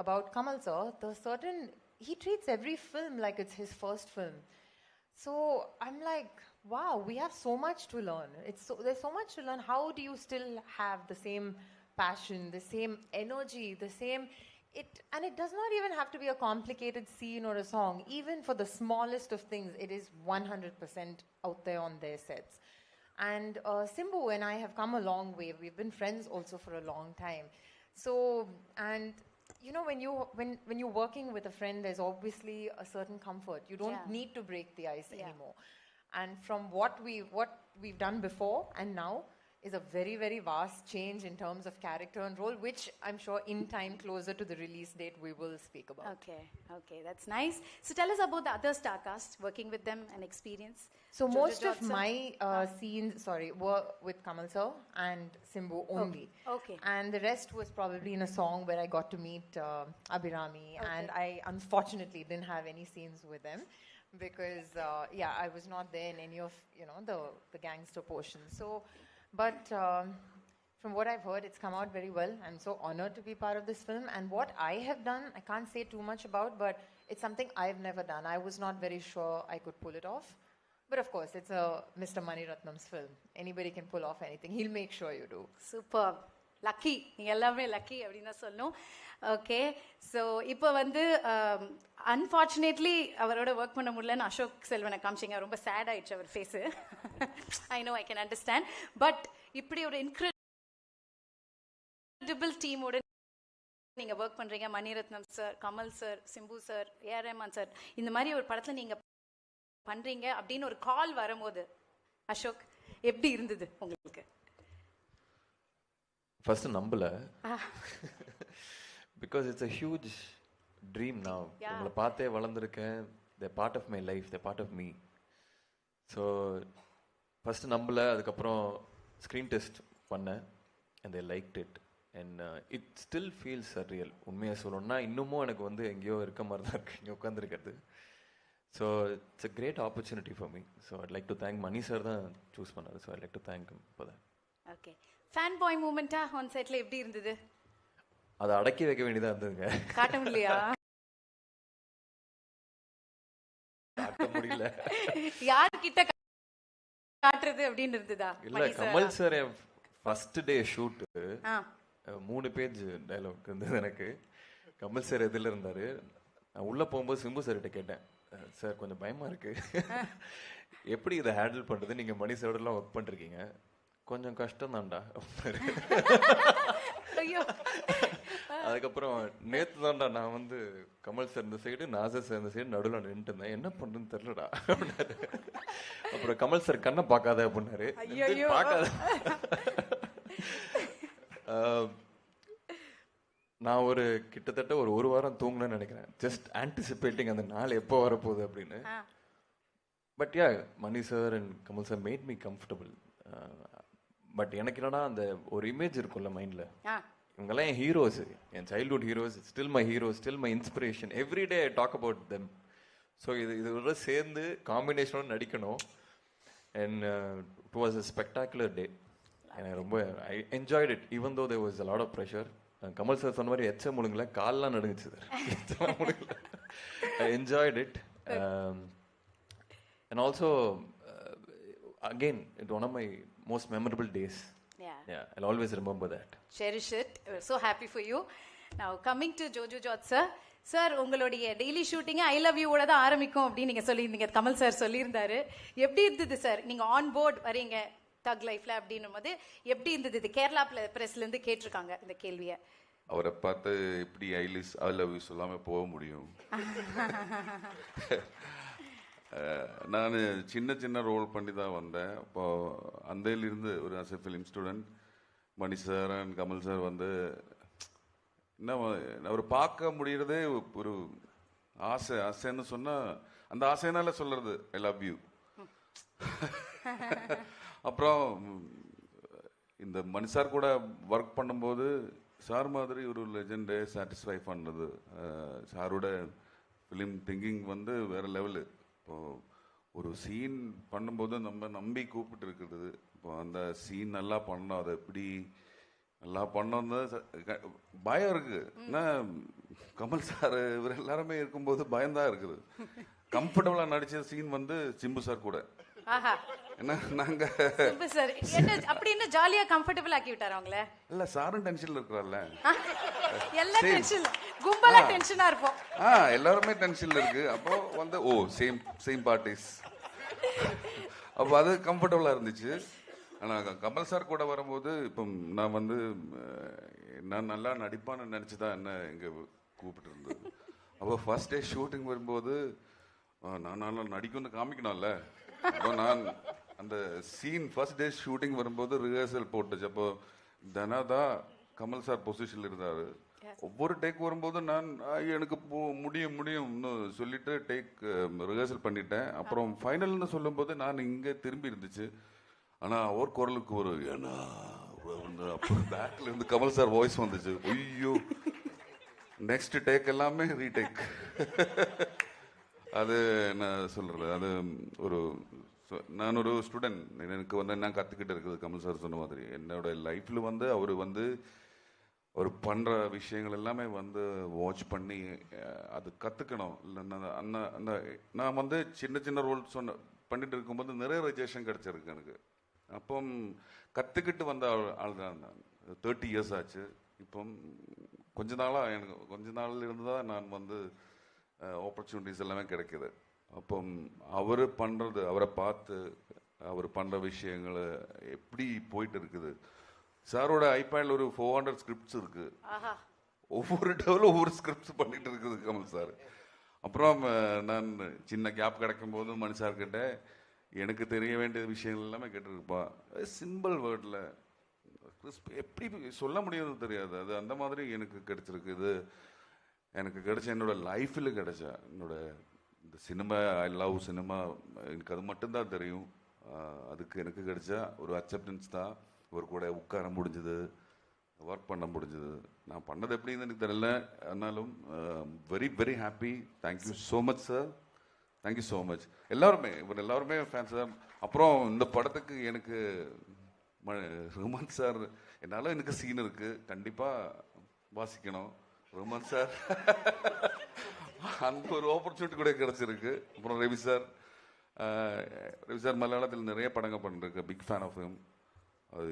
about Kamal sir, he treats every film like it's his first film. So I'm like, wow, we have so much to learn. There's so much to learn. How do you still have the same passion, the same energy, the same... And it does not even have to be a complicated scene or a song. Even for the smallest of things, it is 100% out there on their sets. And Simbu and I have come a long way. We've been friends also for a long time. So, and you know, when you're working with a friend, there's obviously a certain comfort. You don't need to break the ice anymore. And from what we've done before and now is a very, very vast change in terms of character and role, which I'm sure in time closer to the release date we will speak about. Okay, that's nice. So tell us about the other star cast, working with them and experience. So most of my scenes, were with Kamal sir and Simbu only. Okay. And the rest was probably in a song where I got to meet Abhirami, and I unfortunately didn't have any scenes with them because, I was not there in any of, the gangster portions. So, but from what I've heard, it's come out very well. I'm so honored to be part of this film. And what I have done, I can't say too much about, but it's something I've never done. I was not very sure I could pull it off. But of course, it's a Mr. Mani Ratnam's film. Anybody can pull off anything. He'll make sure you do. Super. Lucky. நீங்க எல்லாமே lucky அப்படின்னு தான் சொல்லணும். ஓகே, ஸோ இப்போ வந்து அன்ஃபார்ச்சுனேட்லி அவரோட ஒர்க் பண்ண முடியலன்னு அசோக் செல்வனை காமிச்சிங்க. ரொம்ப சேட் ஆயிடுச்சு அவர் face. I know, I can understand. But இப்படி ஒரு இன்க்ரெடிபிள் டீமோட நீங்க ஒர்க் பண்றீங்க. Maniratnam sir, Kamal sir, Simbu sir, AR Rahman sir, இந்த மாதிரி ஒரு படத்துல நீங்க பண்றீங்க அப்படின்னு ஒரு கால் வரும்போது அசோக் எப்படி இருந்தது உங்களுக்கு? ஃபர்ஸ்ட் நம்பல, because it's a huge dream now. உங்களை பார்த்தே வளர்ந்துருக்கேன். they're part of my life, they're part of me. So first நம்பல. அதுக்கப்புறம் ஸ்க்ரீன் டெஸ்ட் பண்ணேன் and they liked it and it still feels surreal. உண்மையாக சொல்லணும்னா இன்னமும் எனக்கு வந்து எங்கேயோ இருக்க மாதிரி தான் இருக்கு இங்கே உட்காந்துருக்கிறது. So it's a great opportunity for me. So I'd like to thank Mani sir தான் சூஸ் பண்ணாரு. So I'd like to thank him for that. Okay, fan boy மூமெண்டா ஆன் செட்ல எப்படி இருந்தது? அதை அடக்கி வைக்க வேண்டியதா இருந்ததுங்க. காட்ட முடியலையா? காட்ட முடியல. யார் கிட்ட காட்டுறது அப்படின்னு இருந்ததா? இல்ல, Kamal sir first day shoot 3 page dialogue இருந்தது எனக்கு. கமல் சார் எதில் இருந்தாரு. நான் உள்ள போகும்போது சிம்பு சார்கிட்ட கேட்டேன், சார் கொஞ்சம் பயமா இருக்கு. எப்படி இதை ஹேண்டில் பண்றது? நீங்க மணி சாரோடலாம் ஒர்க் பண்ணிருக்கீங்க, கொஞ்சம் கஷ்டம் தான்டா. அதுக்கப்புறம் நேத்து தான்டா நான் வந்து கமல் சார் இந்த சைடு, நாசர் சார் இந்த சைடு நடுவில் நின்றுட்டு இருந்தேன், என்ன பண்றதுன்னு தெரியலடா அப்படின்னாரு. அப்புறம் கமல் சார் கண்ணை பார்க்காத அப்படின்னாரு. பார்க்காத. நான் ஒரு கிட்டத்தட்ட ஒரு வாரம் தூங்கணும்னு நினைக்கிறேன், ஜஸ்ட் ஆன்டிசிபேட்டிங் அந்த நாள் எப்போ வரப்போகுது அப்படின்னு. But yeah, Mani sir and Kamal sir made me comfortable. But எனக்கு என்னன்னா அந்த ஒரு இமேஜ் இருக்கும்ல மைண்ட்ல, இவங்கெல்லாம் என் ஹீரோஸ், என் childhood heroes, still my heroes, still my inspiration, everyday I talk about them. So இதோட சேர்ந்து காம்பினேஷனோட நடிக்கணும். And it was a spectacular day. எனக்கு ரொம்ப I enjoyed it even though there was a lot of pressure. Kamal sir சொன்ன மாதிரி எச்ச முழுங்கல, கால்லாம் நடுங்குச்சு sir. I enjoyed it. And also again, it's one of my most memorable days. Yeah, I'll always remember that. Cherish it. We're so happy for you. Now coming to Jojo George sir. Sir, உங்களுடைய daily shooting I love you ஓட தான் ஆரம்பிக்கும் அப்படின்னு நீங்க சொல்லியிருந்தீங்க, கமல் சார் சொல்லியிருந்தாரு. எப்படி இருந்தது சார் நீங்க ஆன் போர்ட் வரீங்க தக் லைஃப்ல அப்படின்னும் போது எப்படி இருந்தது? இது கேரளா பிரஸ்ல இருந்து கேட்டிருக்காங்க இந்த கேள்வியை. அவரை பார்த்து எப்படி ஐ லவ் யூ சொல்லாம போக முடியும்? நான் சின்ன ரோல் பண்ணி தான் வந்தேன். இப்போ அந்தையிலிருந்து ஒரு as a film student Mani sir and Kamal sir வந்து என்ன அவர் பார்க்க முடியறதே ஒரு ஆசைன்னு சொன்னால் அந்த ஆசைனால சொல்றது ஐ லவ் யூ. அப்புறம் இந்த மணி சார் கூட ஒர்க் பண்ணும்போது சார் மாதிரி ஒரு லெஜெண்டை சாட்டிஸ்ஃபை பண்ணது. சாரோட ஃபிலிம் திங்கிங் வந்து வேற லெவலு. இப்போ ஒரு சீன் பண்ணும்போது நம்ம நம்பி கூப்பிட்டு இருக்கிறது, இப்போ அந்த சீன் நல்லா பண்ணோம், அதை எப்படி நல்லா பண்ணோன்னு பயம் இருக்கு. ஏன்னா கமல் சார் இவர் எல்லாருமே இருக்கும்போது பயம்தான் இருக்குது. கம்ஃபர்டபுளா நடிச்ச சீன் வந்து சிம்பு சார் கூட. என்ன நாங்க அப்படின்னு ஜாலியா கம்ஃபர்டபுள் ஆக்கி விட்டாரு அவங்கள. இல்ல சாரும் டென்ஷன்ல இருக்கறார்ல, எல்லா டென்ஷன் கும்பலா டென்ஷனா இருப்போம். எல்லாருமே டென்ஷன்ல இருக்கு. அப்போ வந்து ஓ சேம் பார்ட்டிஸ், அப்போ அது கம்ஃபர்டபுளா இருந்துச்சு. ஆனா கமல் சார் கூட வரும்போது இப்போ நான் வந்து நான் நல்லா நடிப்பான்னு நினைச்சுதான் என்ன இங்க கூப்பிட்டு இருந்தது. அப்போ ஃபர்ஸ்ட் டே ஷூட்டிங் வரும்போது நான் நல்லா நடிக்கும்னு காமிக்கணும்ல. அப்போ நான் அந்த சீன் ஃபர்ஸ்ட் டே ஷூட்டிங் வரும்போது ரிஹர்சல் போட்டுச்சு. அப்போ தனாதான் கமல் சார் பொசிஷன்ல இருந்தாரு. ஒவ்வொரு டேக் வரும்போது நான் எனக்கு முடியும்னு சொல்லிட்டு டேக் ரிஹர்சல் பண்ணிட்டேன். அப்புறம் ஃபைனல்னு சொல்லும்போது நான் இங்கே திரும்பி இருந்துச்சு. ஆனால் அவர் குரலுக்கு ஒரு ஏன்னா அப்புறம் பேக்ல இருந்து கமல் சார் வாய்ஸ் வந்துச்சு. ஐயோ நெக்ஸ்ட் டேக் எல்லாமே ரீடேக். அது என்ன சொல்றது, அது ஒரு நான் ஒரு ஸ்டூடெண்ட், எனக்கு வந்து நான் கற்றுக்கிட்டு இருக்குது. கமல் சார் சொன்ன மாதிரி என்னோட லைஃப்ல வந்து அவர் வந்து அவர் பண்ணுற விஷயங்கள் எல்லாமே வந்து வாட்ச் பண்ணி அது கற்றுக்கணும். இல்லை அந்த நான் வந்து சின்ன ரோல் பண்ணிட்டு இருக்கும்போது நிறைய ரிஜெக்ஷன் கிடச்சிருக்கு எனக்கு. அப்போ கற்றுக்கிட்டு வந்த ஆள் தான் நான். 30 years ஆச்சு. இப்போ கொஞ்ச நாள் இருந்து தான் நான் வந்து ஆப்பர்ச்சுனிட்டிஸ் எல்லாமே கிடைக்குது. அப்போ அவர் பண்ணுறது, அவரை பார்த்து அவர் பண்ணுற விஷயங்கள் எப்படி போயிட்டு இருக்குது. சாரோட ஐபேடில் ஒரு 400 ஸ்கிரிப்ட்ஸ் இருக்கு. ஒவ்வொரு டெவலும் ஒவ்வொரு ஸ்கிரிப்ட்ஸ் பண்ணிட்டு இருக்குது கமல் சார். அப்புறம் நான் சின்ன கேப் கிடைக்கும் போது மணி சார் கிட்ட எனக்கு தெரிய வேண்டிய விஷயங்கள் எல்லாமே கேட்டுருப்பா. சிம்பிள் வேர்டில் எப்படி சொல்ல முடியும்னு தெரியாது. அது அந்த மாதிரி எனக்கு கிடைச்சிருக்கு. இது எனக்கு கிடைச்ச என்னோட லைஃப்பில் கிடைச்ச என்னோட இந்த சினிமா, ஐ லவ் சினிமா, எனக்கு அது மட்டும்தான் தெரியும். அதுக்கு எனக்கு கிடைச்ச ஒரு அக்செப்டன்ஸ் தான். ஒரு கூட உட்கார முடிஞ்சது, ஒர்க் பண்ண முடிஞ்சது. நான் பண்ணது எப்படின்னு எனக்கு தெரியல, ஆனாலும் very very happy. Thank you so much sir, thank you so much. எல்லாருமே ஃபேன்ஸ் தான். அப்புறம் இந்த படத்துக்கு எனக்கு ரஹ்மான் சார், என்னால் எனக்கு சீன் இருக்கு, கண்டிப்பாக வாசிக்கணும் ரஹ்மான் சார். அந்த ஒரு ஆப்பர்ச்சுனிட்டி கூட கிடைச்சிருக்கு. அப்புறம் ரவி சார் மலையாளத்தில் நிறைய படங்கள் பண்ணிருக்கு, பிக் ஃபேன் ஆஃப் ஹிம்.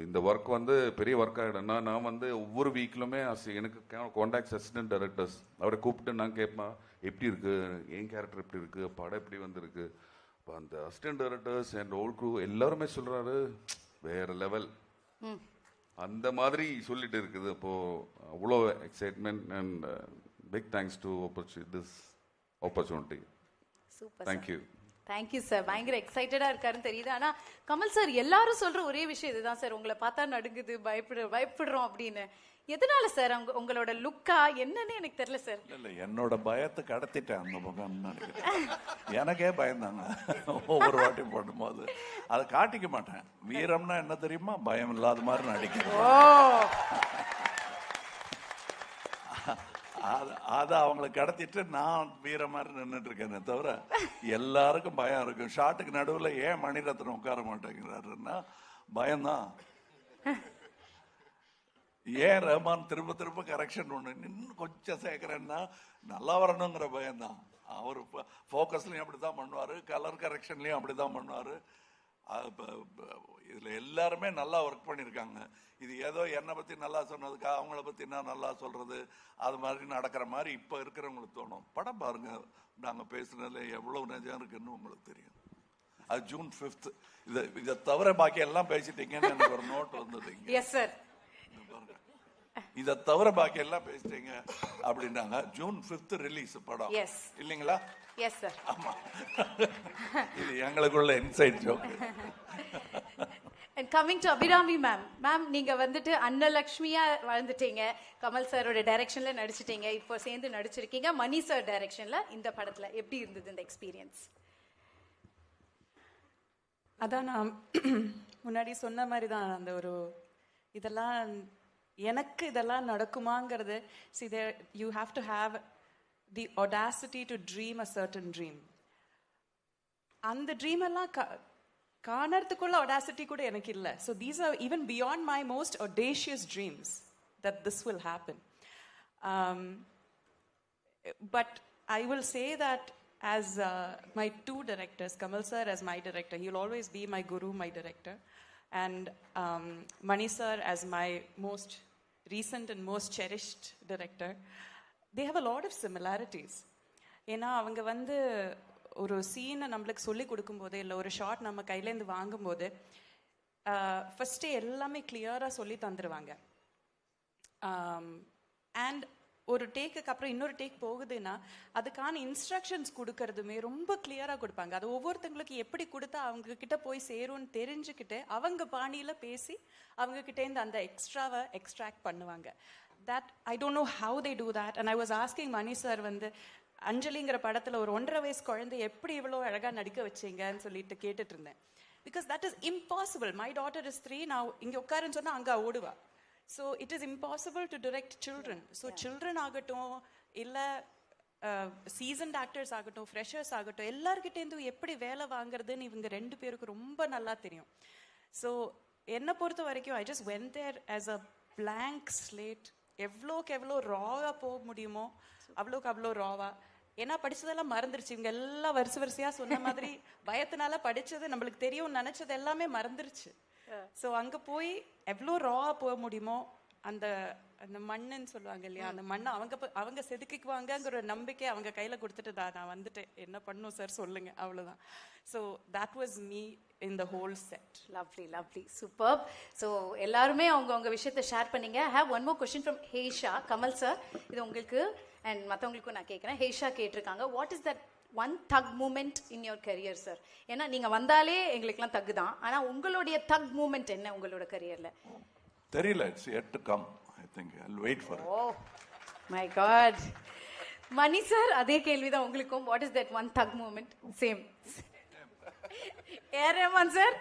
இந்த ஒர்க் வந்து பெரிய ஒர்க் ஆகிடும்னா நான் வந்து ஒவ்வொரு வீக்லுமே எனக்கு கான்டாக்ட்ஸ் அசிஸ்டன்ட் டைரக்டர்ஸ் அவரை கூப்பிட்டு நான் கேட்பேன், எப்படி இருக்கு, என் கேரக்டர் எப்படி இருக்கு, படம் எப்படி வந்திருக்கு. இப்போ அந்த assistant directors and old crew எல்லாருமே சொல்றாரு வேற லெவல் அந்த மாதிரி சொல்லிட்டு இருக்குது. அப்போ அவ்வளோ excitement and big thanks to this opportunity. Super. Thank you. Thank you sir. பயங்கர எக்ஸைட்டடா இருக்காருன்னு தெரியுது. ஆனா கமல் சார் எல்லாரும் சொல்ற ஒரே விஷயம் இதுதான் சார், உங்களை பார்த்தா நடுங்குது, பயப்படுறோம் அப்படின்னு. எதனால சார்? உங்களோட லுக்கா என்னன்னு எனக்கு தெரியல சார். இல்ல என்னோட பயத்தை கடத்திட்டேன் அந்த பக்கம் நினைக்கிறேன். எனக்கே பயந்தாங்க ஒவ்வொரு வாட்டி போடும்போது. அதை காட்டிக்க மாட்டேன். வீரம்னா என்ன தெரியுமா? பயம் இல்லாத மாதிரி நடிக்கிறேன். அதை அவங்களை கடத்திட்டு நான் வீர மாதிரி நின்றுட்டு இருக்கேனே தவிர எல்லாருக்கும் பயம் இருக்கும். ஷாட்டுக்கு நடுவில் ஏன் மணிரத்னம் உட்கார மாட்டேங்கிறாருன்னா பயம்தான். ஏன் ரஹ்மான் திரும்ப திரும்ப கரெக்ஷன் ஒன்று இன்னும் கொஞ்சம் சேர்க்கிறேன்னா நல்லா வரணுங்கிற பயம்தான். அவர் ஃபோக்கஸ்லையும் அப்படி தான் பண்ணுவார், கலர் கரெக்ஷன்லையும் அப்படி தான் பண்ணுவார். இதில் எல்லாருமே நல்லா ஒர்க் பண்ணியிருக்காங்க. இது ஏதோ என்னை பற்றி நல்லா சொன்னதுக்கா அவங்கள பற்றி நான் நல்லா சொல்கிறது அது மாதிரி நடக்கிற மாதிரி இப்போ இருக்கிறவங்களுக்கு தோணும். படம் பாருங்கள், நாங்கள் பேசுனதில் எவ்வளோ நிஜம் இருக்குன்னு உங்களுக்கு தெரியும். அது June 5th. இதை தவிர பாக்கி எல்லாம் பேசிட்டீங்கன்னு எனக்கு ஒரு நோட் வந்தது. Yes sir. இதை தவிர பாக்கி எல்லாம் பேசிட்டீங்க அப்படின்னாங்க. June 5th ரிலீஸ் படம் இல்லைங்களா? Yes sir. ஆமா, இது எங்களுக்குள்ள inside joke. And coming to Abhirami ma'am, நீங்க வந்துட்டு அன்னலக்ஷ்மியா வாழ்ந்துட்டீங்க, கமல் சாரோட டைரக்ஷன்ல நடிச்சிட்டீங்க, இப்போ சேர்ந்து நடிச்சிருக்கீங்க மணி சார் டைரக்ஷன்ல. இந்த படத்துல எப்படி இருந்தது இந்த எக்ஸ்பீரியன்ஸ்? அதான் நான் முன்னாடி சொன்ன மாதிரி தான், அந்த ஒரு இதெல்லாம் எனக்கு இதெல்லாம் நடக்குமாங்கிறது. see there you have to have the audacity to dream a certain dream. அந்த ட்ரீம் எல்லாம் காணறதுக்குள்ள audacity கூட எனக்கு இல்லை. so these are even beyond my most audacious dreams that this will happen. But I will say that as my two directors, Kamal sir as my director, he will always be my guru, my director, and Mani sir as my most recent and most cherished director. They have a lot of similarities. ஏன்னா அவங்க வந்து ஒரு சீனை நம்மளுக்கு சொல்லி கொடுக்கும்போது இல்லை ஒரு ஷாட் நம்ம கையிலேருந்து வாங்கும்போது ஃபஸ்ட்டே எல்லாமே கிளியராக சொல்லி தந்துடுவாங்க. அண்ட் ஒரு டேக்குக்கு அப்புறம் இன்னொரு டேக் போகுதுன்னா அதுக்கான இன்ஸ்ட்ரக்ஷன்ஸ் கொடுக்கறதுமே ரொம்ப கிளியராக கொடுப்பாங்க. அது ஒவ்வொருத்தங்களுக்கு எப்படி கொடுத்தா அவங்க கிட்ட போய் சேரும்னு தெரிஞ்சுக்கிட்டு அவங்க பாணியில் பேசி அவங்க கிட்டேருந்து அந்த எக்ஸ்ட்ராவை எக்ஸ்ட்ராக்ட் பண்ணுவாங்க. that I don't know how they do that. And I was asking Mani sir வந்து அஞ்சலிங்கிற படத்துல ஒரு 1.5 வயசு குழந்தை எப்படி இவ்வளோ அழகா நடிக்க வச்சீங்கன்னு சொல்லிட்டு கேட்டுட்டு இருந்தேன். because that is impossible. My daughter is 3 now. இங்க உட்காருன்னு சொன்னா அங்க ஓடுவா. so it is impossible to direct children. so children ஆகட்டும் இல்ல seasoned actors ஆகட்டும் freshers ஆகட்டும் எல்லார்கிட்டேருந்து எப்படி வேலை வாங்குறதுன்னு இவங்க 2 பேருக்கு ரொம்ப நல்லா தெரியும். so என்னை பொறுத்த வரைக்கும் I just went there as a blank slate. எவ்வளோக்கு எவ்வளோ ராவா போக முடியுமோ அவ்வளோக்கு அவ்வளோ ராவா. ஏன்னா படிச்சதெல்லாம் மறந்துருச்சு. இவங்க எல்லாம் வரிசையா சொன்ன மாதிரி பயத்தினால படிச்சது நம்மளுக்கு தெரியும் நினைச்சது எல்லாமே மறந்துருச்சு. ஸோ அங்கே போய் எவ்வளோ ராவா போக முடியுமோ அந்த அந்த மண்ணுன்னு சொல்லுவாங்க இல்லையா, அந்த மண்ணை அவங்க செதுக்கிக்குவாங்கங்கிற ஒரு நம்பிக்கை அவங்க கையில் கொடுத்துட்டு நான் வந்துட்டேன், என்ன பண்ணும் சார் சொல்லுங்க, அவ்வளோதான். So that was me in the whole set. Lovely lovely super. So எல்லாருமே அவங்க விஷயத்தை ஷேர் பண்ணீங்க. I have one more question from ஹேஷா. கமல் சார், இது உங்களுக்கு அண்ட் மற்றவங்களுக்கும் நான் கேட்குறேன். ஹேஷா கேட்டிருக்காங்க, what is that one thug moment in your career sir? ஏன்னா நீங்கள் வந்தாலே எங்களுக்குலாம் தக்கு தான், ஆனால் உங்களுடைய தக் மூமெண்ட் என்ன உங்களோட கரியரில்? தெரியல, it's yet to come. I think I'll wait for it. Oh my god. Mani sir, அதே கேள்விதான் உங்களுக்கும். What is that one thug moment? Same. A Rahman sir,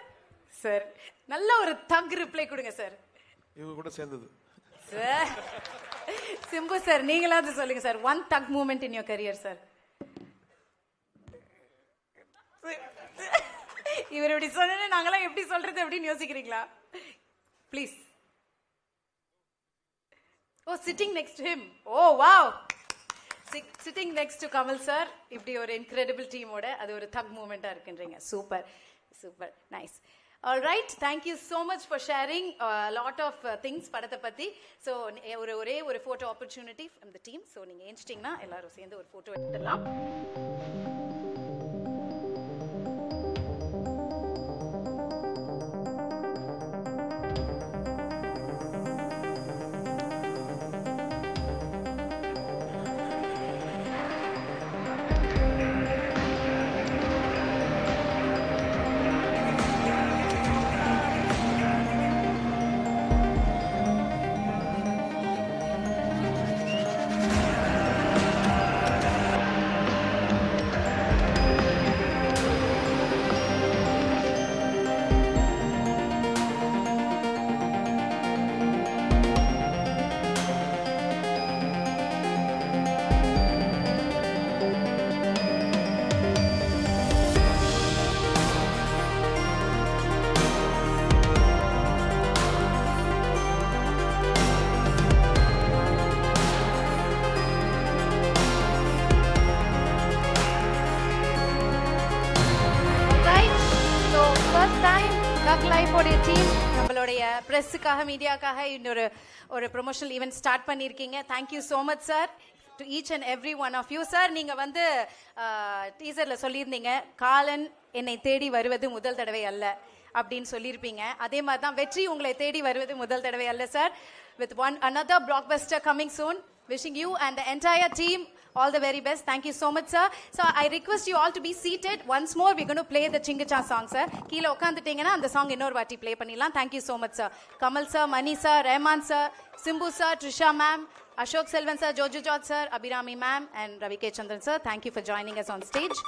sir நல்ல ஒரு தக் ரிப்ளை கொடுங்க சார். இவங்க கூட சேர்ந்தது சார். சிம்பு சார், நீங்களாவது சொல்லுங்க sir, one thug moment in your career sir. இவர் இப்படி சொன்ன நாங்களாம் எப்படி சொல்றது அப்படின்னு யோசிக்கிறீங்களா? Please. Oh, sitting next to him. Oh, wow. Sitting next to Kamal sir. இப்படி ஒரு incredible team ஓட அது ஒரு thug moment-ஆ இருக்குன்றீங்க. Super super nice. All right, thank you so much for sharing a lot of things படத்தை பத்தி. ஸோ ஒரே ஒரு photo opportunity from the team. So நீங்கள் ஏஞ்சிட்டிங்கன்னா எல்லாரும் சேர்ந்து ஒரு ஃபோட்டோ எடுத்துடலாம். டீம் நம்மளுடைய பிரஸ்ஸுக்காக மீடியாக்காக இன்னொரு ப்ரொமோஷனல் ஈவெண்ட் ஸ்டார்ட் பண்ணியிருக்கீங்க. Thank you so much sir to each and every one of you. Sir நீங்கள் வந்து டீசரில் சொல்லியிருந்தீங்க, காலன் என்னை தேடி வருவது முதல் தடவை அல்ல அப்படின்னு சொல்லியிருப்பீங்க. அதே மாதிரி தான் வெற்றி உங்களை தேடி வருவது முதல் தடவை அல்ல sir. With another blockbuster coming soon. Wishing you and the entire team all the very best. Thank you so much, sir. So I request you all to be seated. Once more, we're going to play the Chingacha song, sir. Keela ukkandutingena and the song innor vaati play pannidalam. Thank you so much, sir. Kamal sir, Mani sir, Rahman sir, Simbu sir, Trisha ma'am, Ashok Selvan sir, Jojo George sir, Abhirami ma'am, and Ravi K. Chandran sir. Thank you for joining us on stage.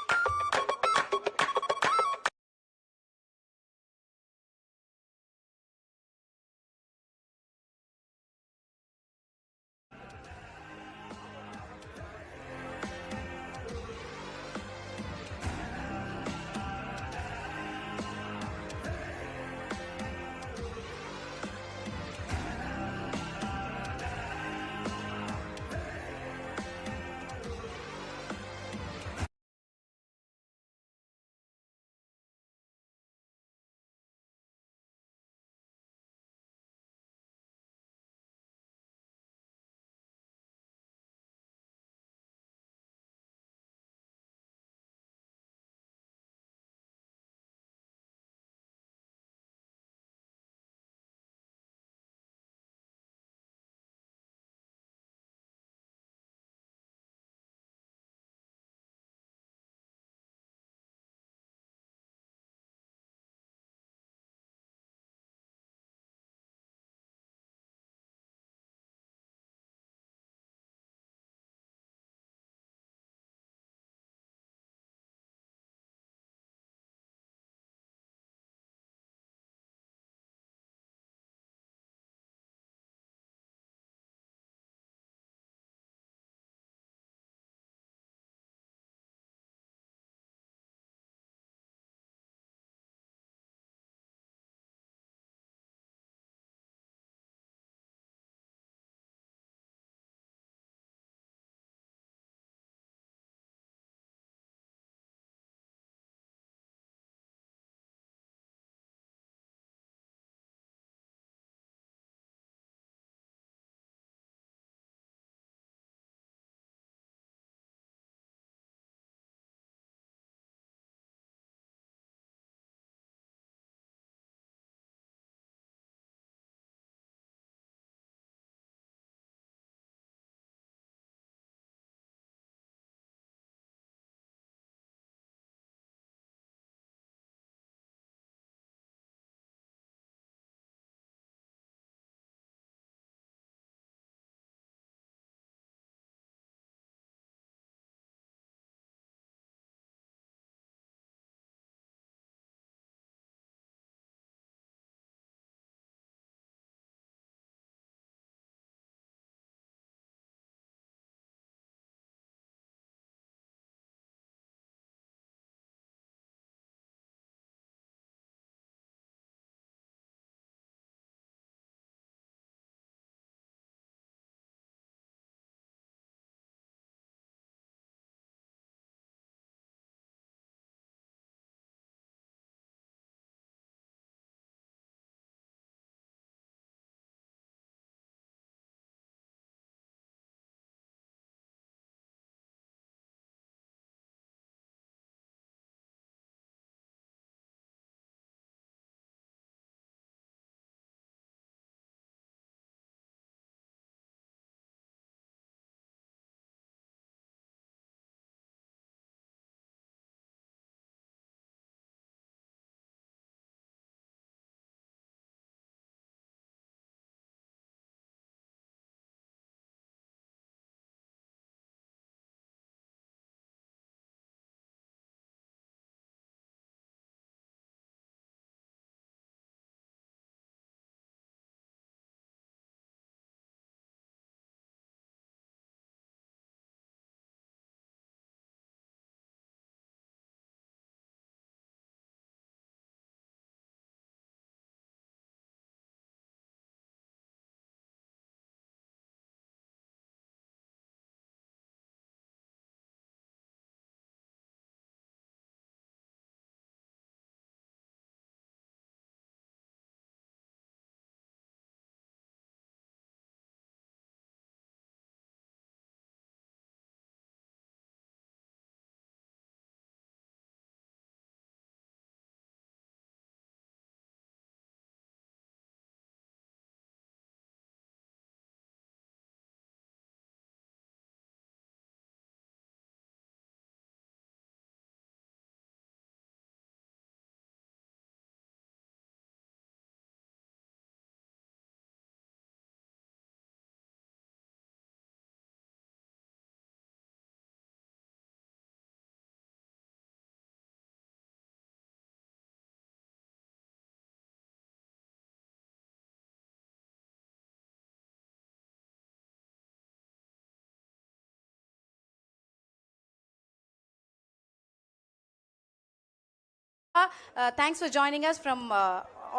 Thanks for joining us from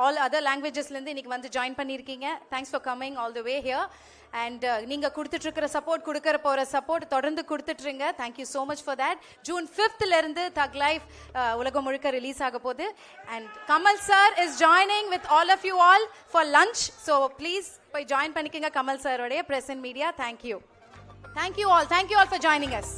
all other லாங்குவேஜஸ்லேருந்து இன்னைக்கு வந்து ஜாயின் பண்ணியிருக்கீங்க. Thanks for coming all the way here. And நீங்கள் கொடுத்துட்ருக்கிற சப்போர்ட், கொடுக்குற போகிற சப்போர்ட் தொடர்ந்து கொடுத்துட்ருங்க. Thank you so much for that. June 5th thug life உலகம் முழுக்க ரிலீஸ் ஆக போகுது. And Kamal sir is joining with all of you all for lunch. So please போய் ஜாயின் பண்ணிக்கோங்க கமல் சாரோடைய press and media. Thank you. Thank you all for joining us.